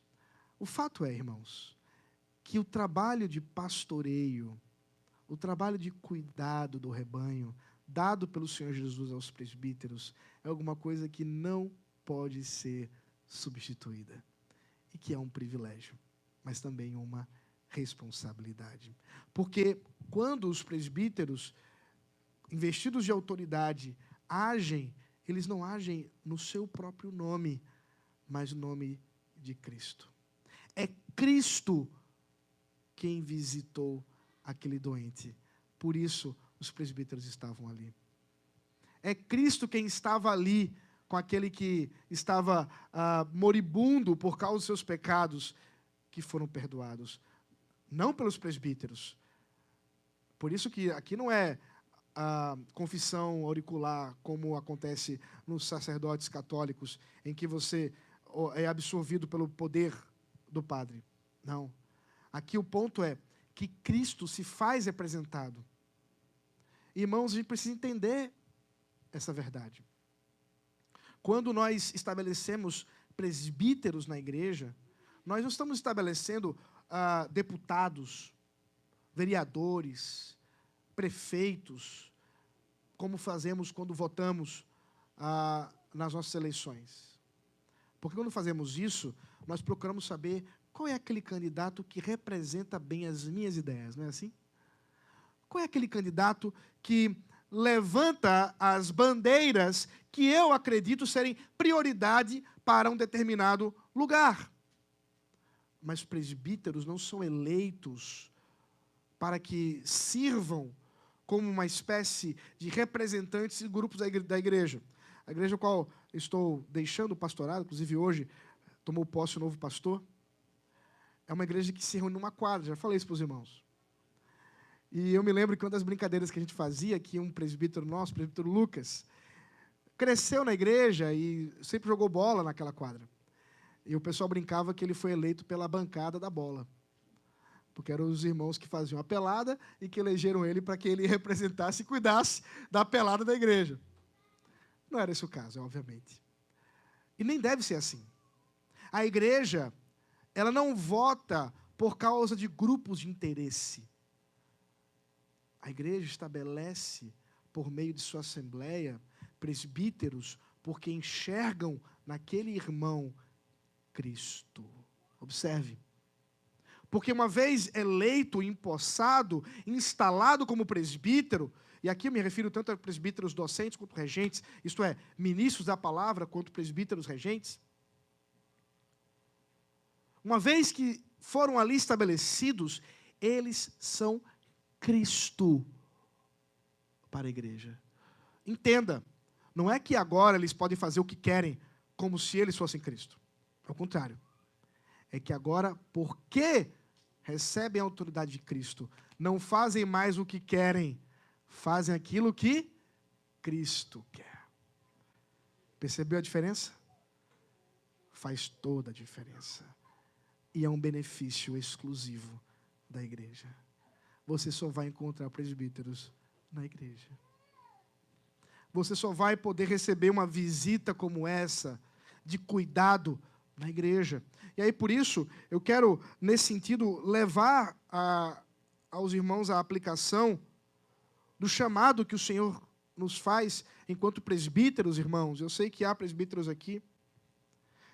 O fato é, irmãos, que o trabalho de pastoreio, o trabalho de cuidado do rebanho, dado pelo Senhor Jesus aos presbíteros, é alguma coisa que não pode ser substituída. E que é um privilégio, mas também uma responsabilidade. Porque quando os presbíteros, investidos de autoridade, agem, eles não agem no seu próprio nome, mas no nome de Cristo. É Cristo quem visitou aquele doente. Por isso, os presbíteros estavam ali. É Cristo quem estava ali com aquele que estava moribundo por causa dos seus pecados, que foram perdoados. Não pelos presbíteros. Por isso que aqui não é a confissão auricular, como acontece nos sacerdotes católicos, em que você é absorvido pelo poder do padre. Não. Aqui o ponto é que Cristo se faz representado. Irmãos, a gente precisa entender essa verdade. Quando nós estabelecemos presbíteros na igreja, nós não estamos estabelecendo deputados, vereadores, prefeitos, como fazemos quando votamos nas nossas eleições. Porque quando fazemos isso, nós procuramos saber qual é aquele candidato que representa bem as minhas ideias, não é assim? Qual é aquele candidato que levanta as bandeiras que eu acredito serem prioridade para um determinado lugar? Mas presbíteros não são eleitos para que sirvam como uma espécie de representantes e grupos da igreja. a igreja a qual estou deixando o pastorado, inclusive hoje tomou posse o novo pastor, é uma igreja que se reúne numa quadra, já falei isso para os irmãos. E eu me lembro que uma das brincadeiras que a gente fazia, que um presbítero nosso, o presbítero Lucas, cresceu na igreja e sempre jogou bola naquela quadra. E o pessoal brincava que ele foi eleito pela bancada da bola. Porque eram os irmãos que faziam a pelada e que elegeram ele para que ele representasse e cuidasse da pelada da igreja. Não era esse o caso, obviamente. E nem deve ser assim. A igreja, ela não vota por causa de grupos de interesse. A igreja estabelece, por meio de sua assembleia, presbíteros, porque enxergam naquele irmão Cristo. Observe. Porque uma vez eleito, empossado, instalado como presbítero, e aqui eu me refiro tanto a presbíteros docentes quanto regentes, isto é, ministros da palavra quanto presbíteros regentes, uma vez que foram ali estabelecidos, eles são Cristo para a igreja. Entenda, não é que agora eles podem fazer o que querem, como se eles fossem Cristo. Ao contrário. É que agora, porque recebem a autoridade de Cristo, não fazem mais o que querem, fazem aquilo que Cristo quer. Percebeu a diferença? Faz toda a diferença. E é um benefício exclusivo da igreja. Você só vai encontrar presbíteros na igreja. Você só vai poder receber uma visita como essa, de cuidado, na igreja. E aí, por isso, eu quero, nesse sentido, levar aos irmãos a aplicação do chamado que o Senhor nos faz enquanto presbíteros, irmãos. Eu sei que há presbíteros aqui.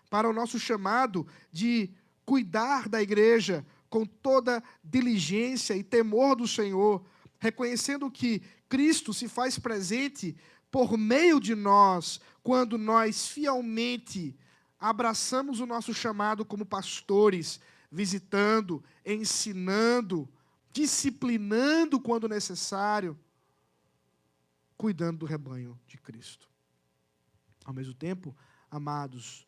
Para o nosso chamado de cuidar da igreja com toda diligência e temor do Senhor, reconhecendo que Cristo se faz presente por meio de nós, quando nós fielmente abraçamos o nosso chamado como pastores, visitando, ensinando, disciplinando quando necessário, cuidando do rebanho de Cristo. Ao mesmo tempo, amados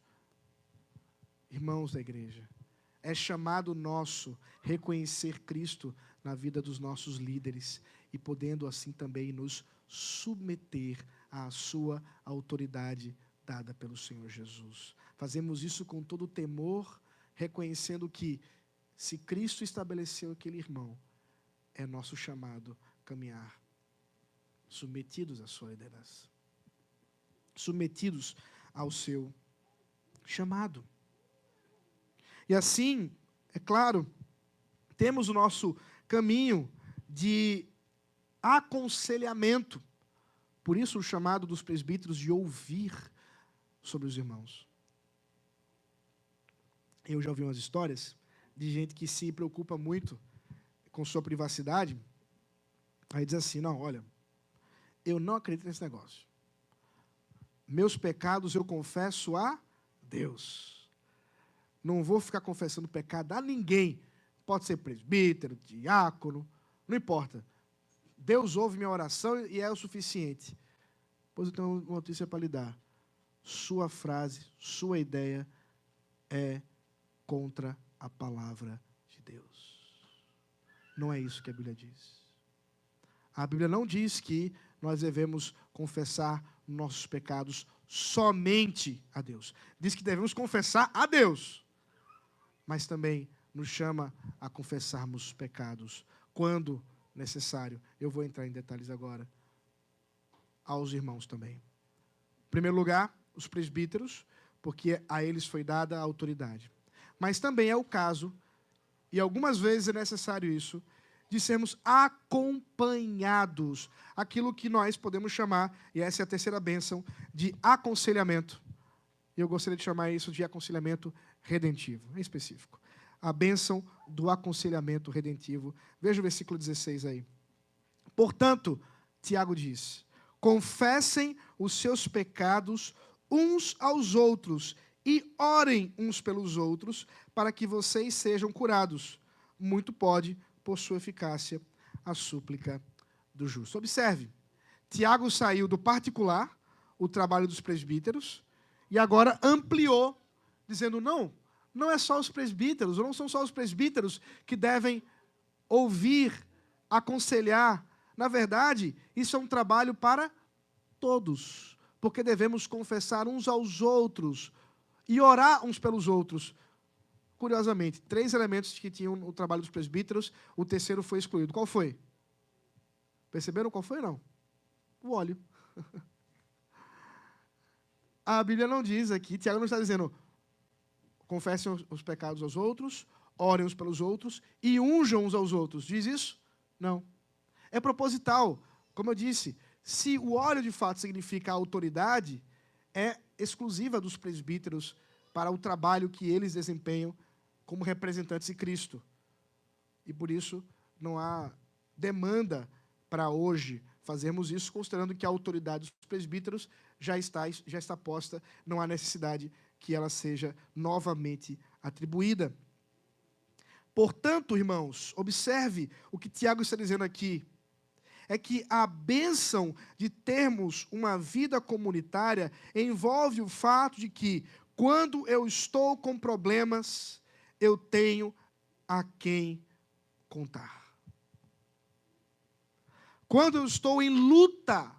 irmãos da igreja, é chamado nosso reconhecer Cristo na vida dos nossos líderes e podendo assim também nos submeter à sua autoridade dada pelo Senhor Jesus. Fazemos isso com todo o temor, reconhecendo que se Cristo estabeleceu aquele irmão, é nosso chamado caminhar submetidos à sua liderança, submetidos ao seu chamado. E assim, é claro, temos o nosso caminho de aconselhamento. Por isso o chamado dos presbíteros de ouvir sobre os irmãos. Eu já ouvi umas histórias de gente que se preocupa muito com sua privacidade. Aí diz assim, não, olha, eu não acredito nesse negócio. Meus pecados eu confesso a Deus. Não vou ficar confessando pecado a ninguém. Pode ser presbítero, diácono, não importa. Deus ouve minha oração e é o suficiente. Pois eu tenho uma notícia para lhe dar. Sua frase, sua ideia é contra a palavra de Deus. Não é isso que a Bíblia diz. A Bíblia não diz que nós devemos confessar nossos pecados somente a Deus. Diz que devemos confessar a Deus. Mas também nos chama a confessarmos pecados, quando necessário. Eu vou entrar em detalhes agora. Aos irmãos também. Em primeiro lugar, os presbíteros, porque a eles foi dada a autoridade. Mas também é o caso, e algumas vezes é necessário isso, de sermos acompanhados. Aquilo que nós podemos chamar, e essa é a terceira bênção, de aconselhamento. E eu gostaria de chamar isso de aconselhamento redentivo, em específico. A bênção do aconselhamento redentivo. Veja o versículo 16 aí. Portanto, Tiago diz, confessem os seus pecados uns aos outros e orem uns pelos outros para que vocês sejam curados. Muito pode, por sua eficácia, a súplica do justo. Observe, Tiago saiu do particular, o trabalho dos presbíteros e agora ampliou, dizendo, não é só os presbíteros, ou não são só os presbíteros que devem ouvir, aconselhar. Na verdade, isso é um trabalho para todos, porque devemos confessar uns aos outros e orar uns pelos outros. Curiosamente, 3 elementos que tinham o trabalho dos presbíteros, o terceiro foi excluído. Qual foi? Perceberam qual foi, não? O óleo. A Bíblia não diz aqui, Tiago não está dizendo, confessem os pecados aos outros, orem uns pelos outros e unjam uns aos outros. Diz isso? Não. É proposital. Como eu disse, se o óleo de fato significa autoridade, é exclusiva dos presbíteros para o trabalho que eles desempenham como representantes de Cristo. E por isso não há demanda para hoje fazermos isso, considerando que a autoridade dos presbíteros já está posta, não há necessidade que ela seja novamente atribuída. Portanto, irmãos, observe o que Tiago está dizendo aqui, é que a bênção de termos uma vida comunitária envolve o fato de que, quando eu estou com problemas, eu tenho a quem contar. Quando eu estou em luta,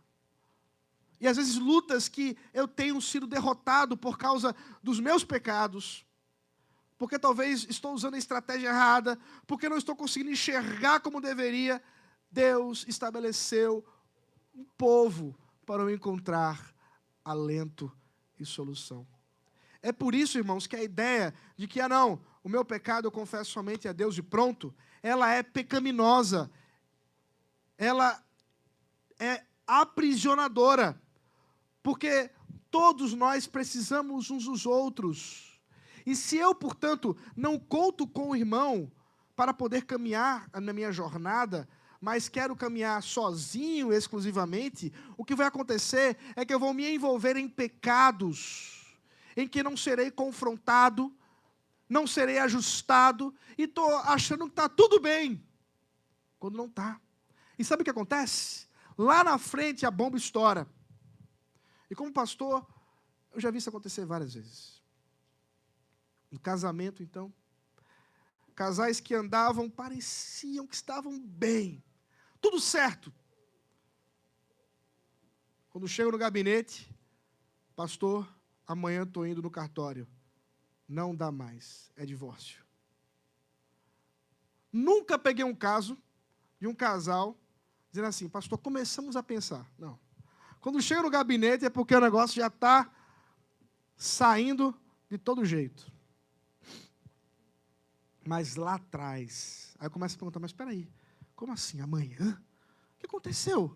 e às vezes lutas que eu tenho sido derrotado por causa dos meus pecados, porque talvez estou usando a estratégia errada, porque não estou conseguindo enxergar como deveria, Deus estabeleceu um povo para eu encontrar alento e solução. É por isso, irmãos, que a ideia de que, o meu pecado eu confesso somente a Deus e pronto, ela é pecaminosa, ela é aprisionadora, porque todos nós precisamos uns dos outros. E se eu, portanto, não conto com o irmão para poder caminhar na minha jornada, mas quero caminhar sozinho exclusivamente, o que vai acontecer é que eu vou me envolver em pecados, em que não serei confrontado, não serei ajustado, e estou achando que está tudo bem, quando não está. E sabe o que acontece? Lá na frente a bomba estoura. E como pastor, eu já vi isso acontecer várias vezes. No casamento, então, casais que andavam, pareciam que estavam bem, tudo certo. Quando chego no gabinete, pastor, amanhã estou indo no cartório. Não dá mais, é divórcio. Nunca peguei um caso de um casal dizendo assim, pastor, começamos a pensar. Não. Quando chega no gabinete é porque o negócio já está saindo de todo jeito. Mas lá atrás, aí eu começo a perguntar, mas espera aí, como assim, amanhã? O que aconteceu?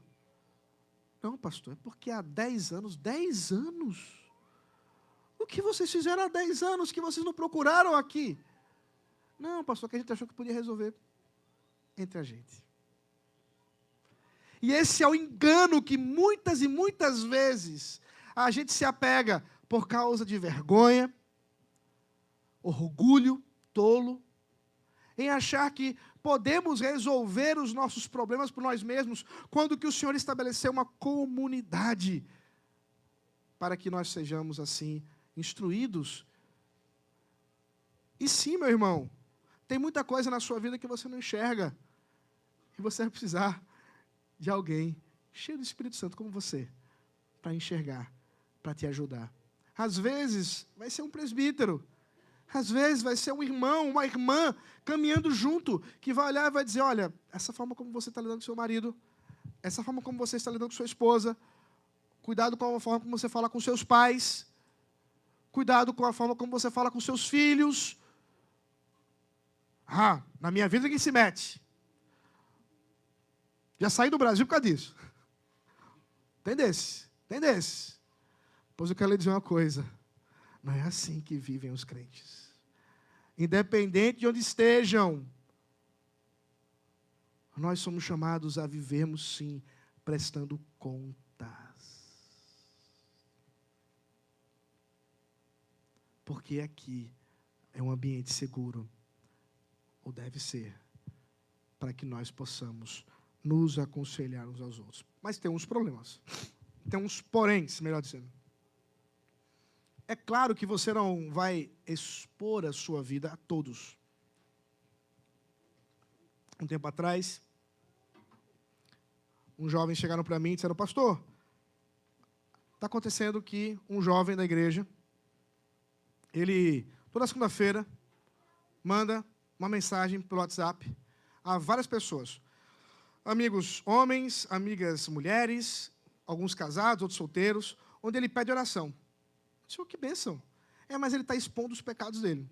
Não, pastor, é porque há 10 anos, 10 anos? O que vocês fizeram há 10 anos que vocês não procuraram aqui? Não, pastor, que a gente achou que podia resolver entre a gente. E esse é o engano que muitas e muitas vezes a gente se apega por causa de vergonha, orgulho tolo, em achar que podemos resolver os nossos problemas por nós mesmos, quando que o Senhor estabeleceu uma comunidade para que nós sejamos assim instruídos. E sim, meu irmão, tem muita coisa na sua vida que você não enxerga, e você vai precisar de alguém cheio do Espírito Santo como você, para enxergar, para te ajudar. Às vezes vai ser um presbítero, às vezes vai ser um irmão, uma irmã, caminhando junto, que vai olhar e vai dizer, olha, essa forma como você está lidando com seu marido, essa forma como você está lidando com sua esposa, cuidado com a forma como você fala com seus pais, cuidado com a forma como você fala com seus filhos. Na minha vida ninguém se mete. Já saí do Brasil por causa disso. Tem desse. Pois eu quero lhe dizer uma coisa, não é assim que vivem os crentes. Independente de onde estejam, nós somos chamados a vivermos, sim, prestando contas. Porque aqui é um ambiente seguro, ou deve ser, para que nós possamos nos aconselhar uns aos outros. Mas tem uns problemas. Tem uns poréns, melhor dizendo. É claro que você não vai expor a sua vida a todos. Um tempo atrás, uns jovens chegaram para mim e disseram: pastor, está acontecendo que um jovem da igreja, ele, toda segunda-feira, manda uma mensagem pelo WhatsApp a várias pessoas. Amigos homens, amigas mulheres, alguns casados, outros solteiros, onde ele pede oração. Senhor, que bênção. Mas ele está expondo os pecados dele.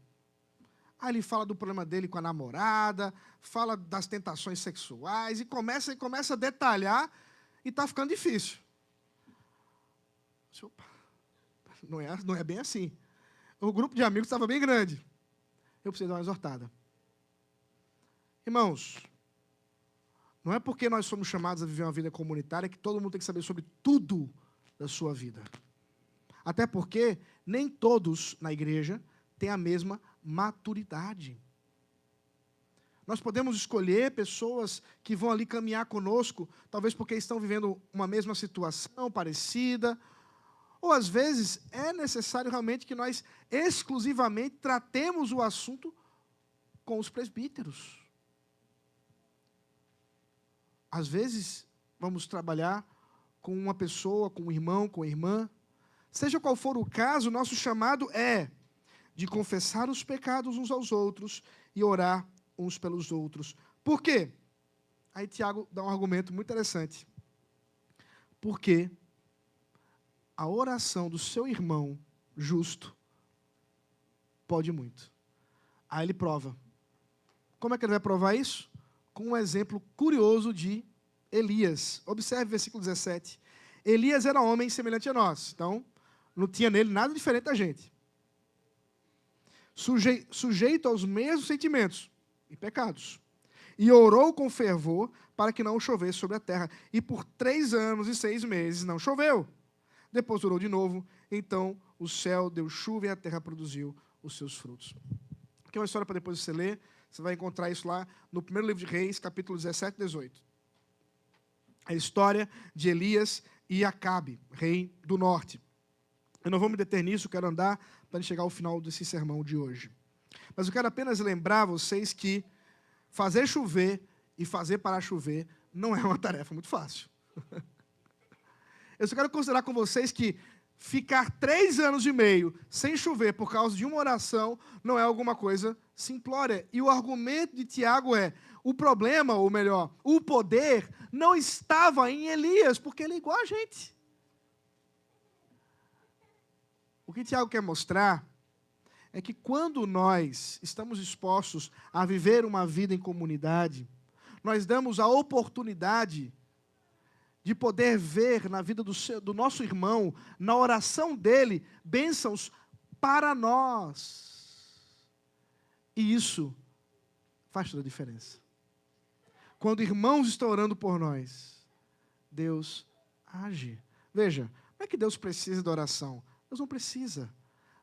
Aí ele fala do problema dele com a namorada, fala das tentações sexuais, e começa a detalhar, e está ficando difícil. Opa, não é bem assim. O grupo de amigos estava bem grande. Eu preciso dar uma exortada. Irmãos, não é porque nós somos chamados a viver uma vida comunitária que todo mundo tem que saber sobre tudo da sua vida. Até porque nem todos na igreja têm a mesma maturidade. Nós podemos escolher pessoas que vão ali caminhar conosco, talvez porque estão vivendo uma mesma situação parecida, ou às vezes é necessário realmente que nós exclusivamente tratemos o assunto com os presbíteros. Às vezes vamos trabalhar com uma pessoa, com um irmão, com uma irmã. Seja qual for o caso, nosso chamado é de confessar os pecados uns aos outros e orar uns pelos outros. Por quê? Aí Tiago dá um argumento muito interessante. Porque a oração do seu irmão justo pode muito. Aí ele prova. Como é que ele vai provar isso? Com um exemplo curioso de Elias. Observe o versículo 17. Elias era homem semelhante a nós. Então, não tinha nele nada diferente da gente. Sujeito aos mesmos sentimentos e pecados. E orou com fervor para que não chovesse sobre a terra. E por 3 anos e 6 meses não choveu. Depois orou de novo. Então o céu deu chuva e a terra produziu os seus frutos. Aqui é uma história para depois você ler. Você vai encontrar isso lá no primeiro livro de Reis, capítulo 17 e 18. A história de Elias e Acabe, rei do norte. Eu não vou me deter nisso, quero andar para chegar ao final desse sermão de hoje. Mas eu quero apenas lembrar vocês que fazer chover e fazer parar chover não é uma tarefa muito fácil. Eu só quero considerar com vocês que ficar 3 anos e meio sem chover por causa de uma oração não é alguma coisa simplória. E o argumento de Tiago é: o problema, ou melhor, o poder não estava em Elias, porque ele é igual a gente. O que Tiago quer mostrar é que quando nós estamos dispostos a viver uma vida em comunidade, nós damos a oportunidade de poder ver na vida do nosso irmão, na oração dele, bênçãos para nós. E isso faz toda a diferença. Quando irmãos estão orando por nós, Deus age. Veja, não é que Deus precisa da oração. Deus não precisa.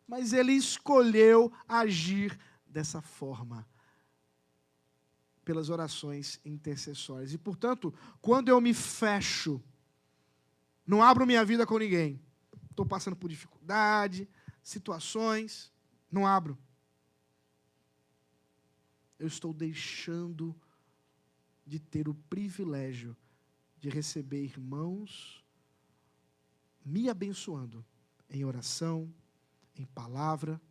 Mas Ele escolheu agir dessa forma. Pelas orações intercessórias. E, portanto, quando eu me fecho, não abro minha vida com ninguém, estou passando por dificuldade, situações, não abro. Eu estou deixando de ter o privilégio de receber irmãos me abençoando em oração, em palavra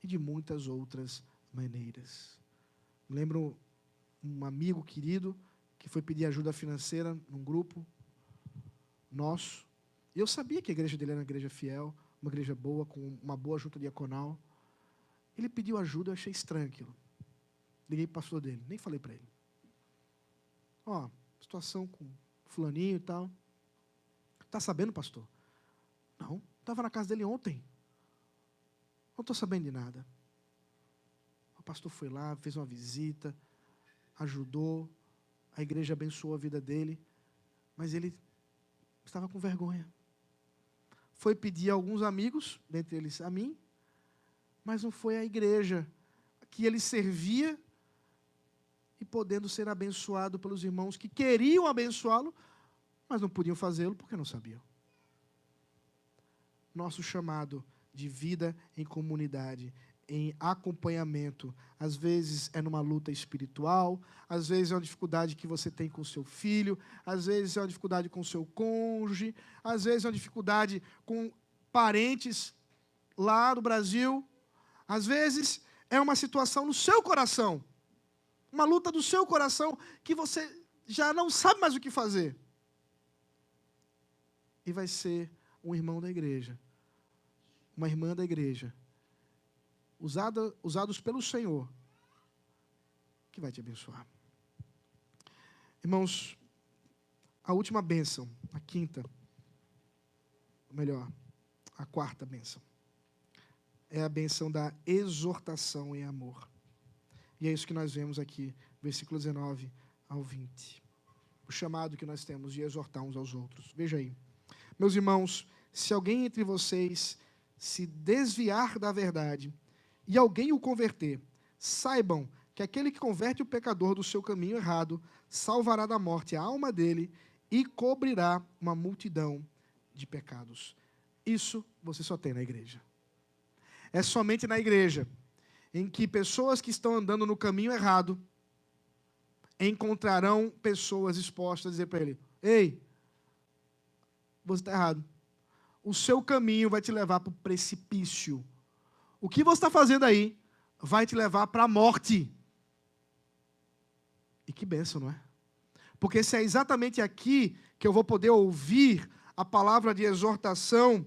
e de muitas outras maneiras. Lembro um amigo querido que foi pedir ajuda financeira num grupo nosso. E eu sabia que a igreja dele era uma igreja fiel, uma igreja boa, com uma boa junta diaconal. Ele pediu ajuda, eu achei estranho aquilo. Liguei para o pastor dele, nem falei para ele. Situação com fulaninho e tal. Está sabendo, pastor? Não, estava na casa dele ontem. Não estou sabendo de nada. O pastor foi lá, fez uma visita, ajudou, a igreja abençoou a vida dele, mas ele estava com vergonha. Foi pedir a alguns amigos, dentre eles a mim, mas não foi à igreja que ele servia e podendo ser abençoado pelos irmãos que queriam abençoá-lo, mas não podiam fazê-lo porque não sabiam. nosso chamado de vida em comunidade, em acompanhamento. Às vezes é numa luta espiritual, às vezes é uma dificuldade que você tem com o seu filho, às vezes é uma dificuldade com o seu cônjuge, às vezes é uma dificuldade com parentes lá do Brasil, às vezes é uma situação no seu coração, uma luta do seu coração que você já não sabe mais o que fazer. E vai ser um irmão da igreja, uma irmã da igreja, usados pelo Senhor, que vai te abençoar. Irmãos, a última bênção, a quinta, ou melhor, a quarta bênção, é a bênção da exortação em amor. E é isso que nós vemos aqui, versículo 19 ao 20. O chamado que nós temos de exortar uns aos outros. Veja aí. Meus irmãos, se alguém entre vocês se desviar da verdade e alguém o converter, saibam que aquele que converte o pecador do seu caminho errado salvará da morte a alma dele e cobrirá uma multidão de pecados. Isso você só tem na igreja. É somente na igreja em que pessoas que estão andando no caminho errado encontrarão pessoas dispostas a dizer para ele: ei, você está errado. O seu caminho vai te levar para o precipício. O que você está fazendo aí vai te levar para a morte. E que bênção, não é? Porque se é exatamente aqui que eu vou poder ouvir a palavra de exortação,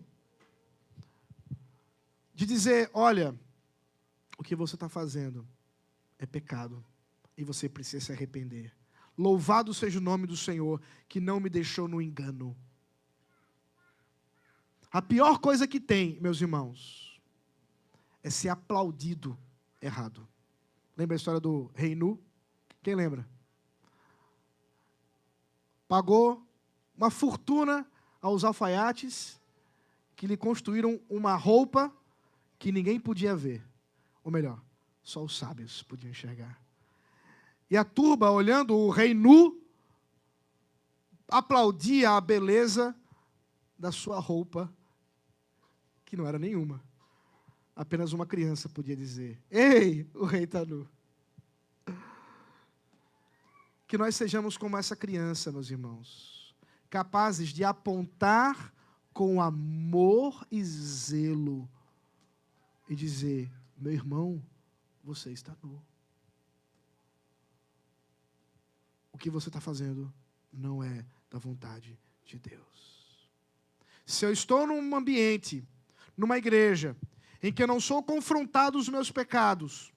de dizer: olha, o que você está fazendo é pecado e você precisa se arrepender. Louvado seja o nome do Senhor, que não me deixou no engano. A pior coisa que tem, meus irmãos, é ser aplaudido errado. Lembra a história do rei Nu? Quem lembra? Pagou uma fortuna aos alfaiates que lhe construíram uma roupa que ninguém podia ver. Ou melhor, só os sábios podiam enxergar. E a turba, olhando o rei nu, aplaudia a beleza da sua roupa, que não era nenhuma. Apenas uma criança podia dizer: ei, o rei está nu. Que nós sejamos como essa criança, meus irmãos, capazes de apontar com amor e zelo e dizer: meu irmão, você está nu. O que você está fazendo não é da vontade de Deus. Se eu estou num ambiente, numa igreja, em que eu não sou confrontado os meus pecados,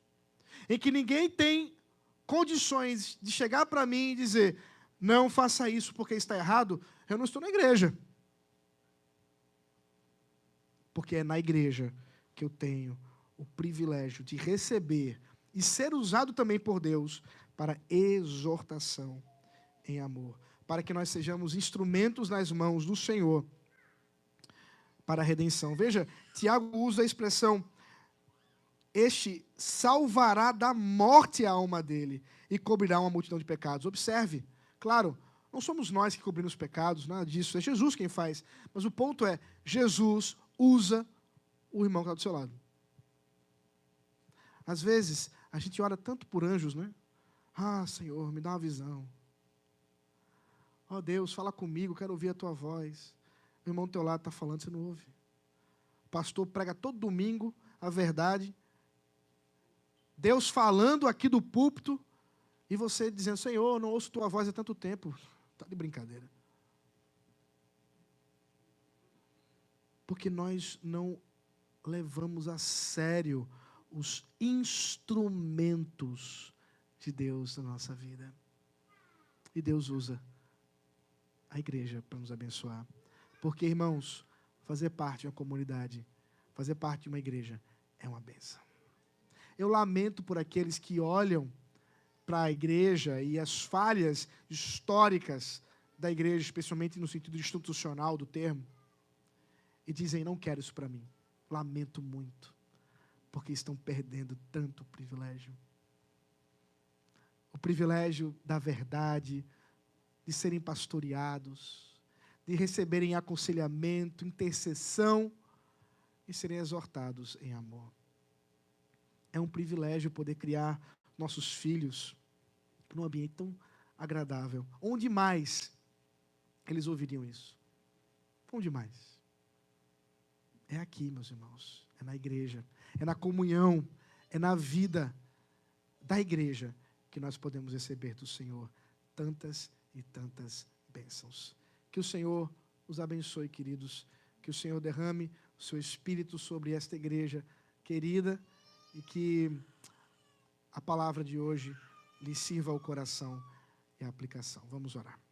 em que ninguém tem condições de chegar para mim e dizer: não faça isso porque está errado, eu não estou na igreja. Porque é na igreja que eu tenho o privilégio de receber e ser usado também por Deus para exortação em amor, para que nós sejamos instrumentos nas mãos do Senhor para a redenção. Veja, Tiago usa a expressão: este salvará da morte a alma dele e cobrirá uma multidão de pecados. Observe, claro, não somos nós que cobrimos pecados, nada disso, é Jesus quem faz. Mas o ponto é, Jesus usa o irmão que está do seu lado. Às vezes, a gente ora tanto por anjos, né? Ah, Senhor, me dá uma visão. Ó Deus, fala comigo, quero ouvir a tua voz. O irmão do teu lado está falando, você não ouve. O pastor prega todo domingo a verdade. Deus falando aqui do púlpito e você dizendo: Senhor, não ouço tua voz há tanto tempo. Está de brincadeira. Porque nós não levamos a sério os instrumentos de Deus na nossa vida. E Deus usa a igreja para nos abençoar. Porque, irmãos, fazer parte de uma comunidade, fazer parte de uma igreja é uma bênção. Eu lamento por aqueles que olham para a igreja e as falhas históricas da igreja, especialmente no sentido institucional do termo, e dizem: não quero isso para mim. Lamento muito, porque estão perdendo tanto privilégio. O privilégio da verdade, de serem pastoreados, de receberem aconselhamento, intercessão, e serem exortados em amor. É um privilégio poder criar nossos filhos num ambiente tão agradável. Onde mais eles ouviriam isso? Onde mais? É aqui, meus irmãos. É na igreja. É na comunhão. É na vida da igreja que nós podemos receber do Senhor tantas e tantas bênçãos. Que o Senhor os abençoe, queridos. Que o Senhor derrame o seu Espírito sobre esta igreja querida e que a palavra de hoje lhe sirva ao coração e à aplicação. Vamos orar.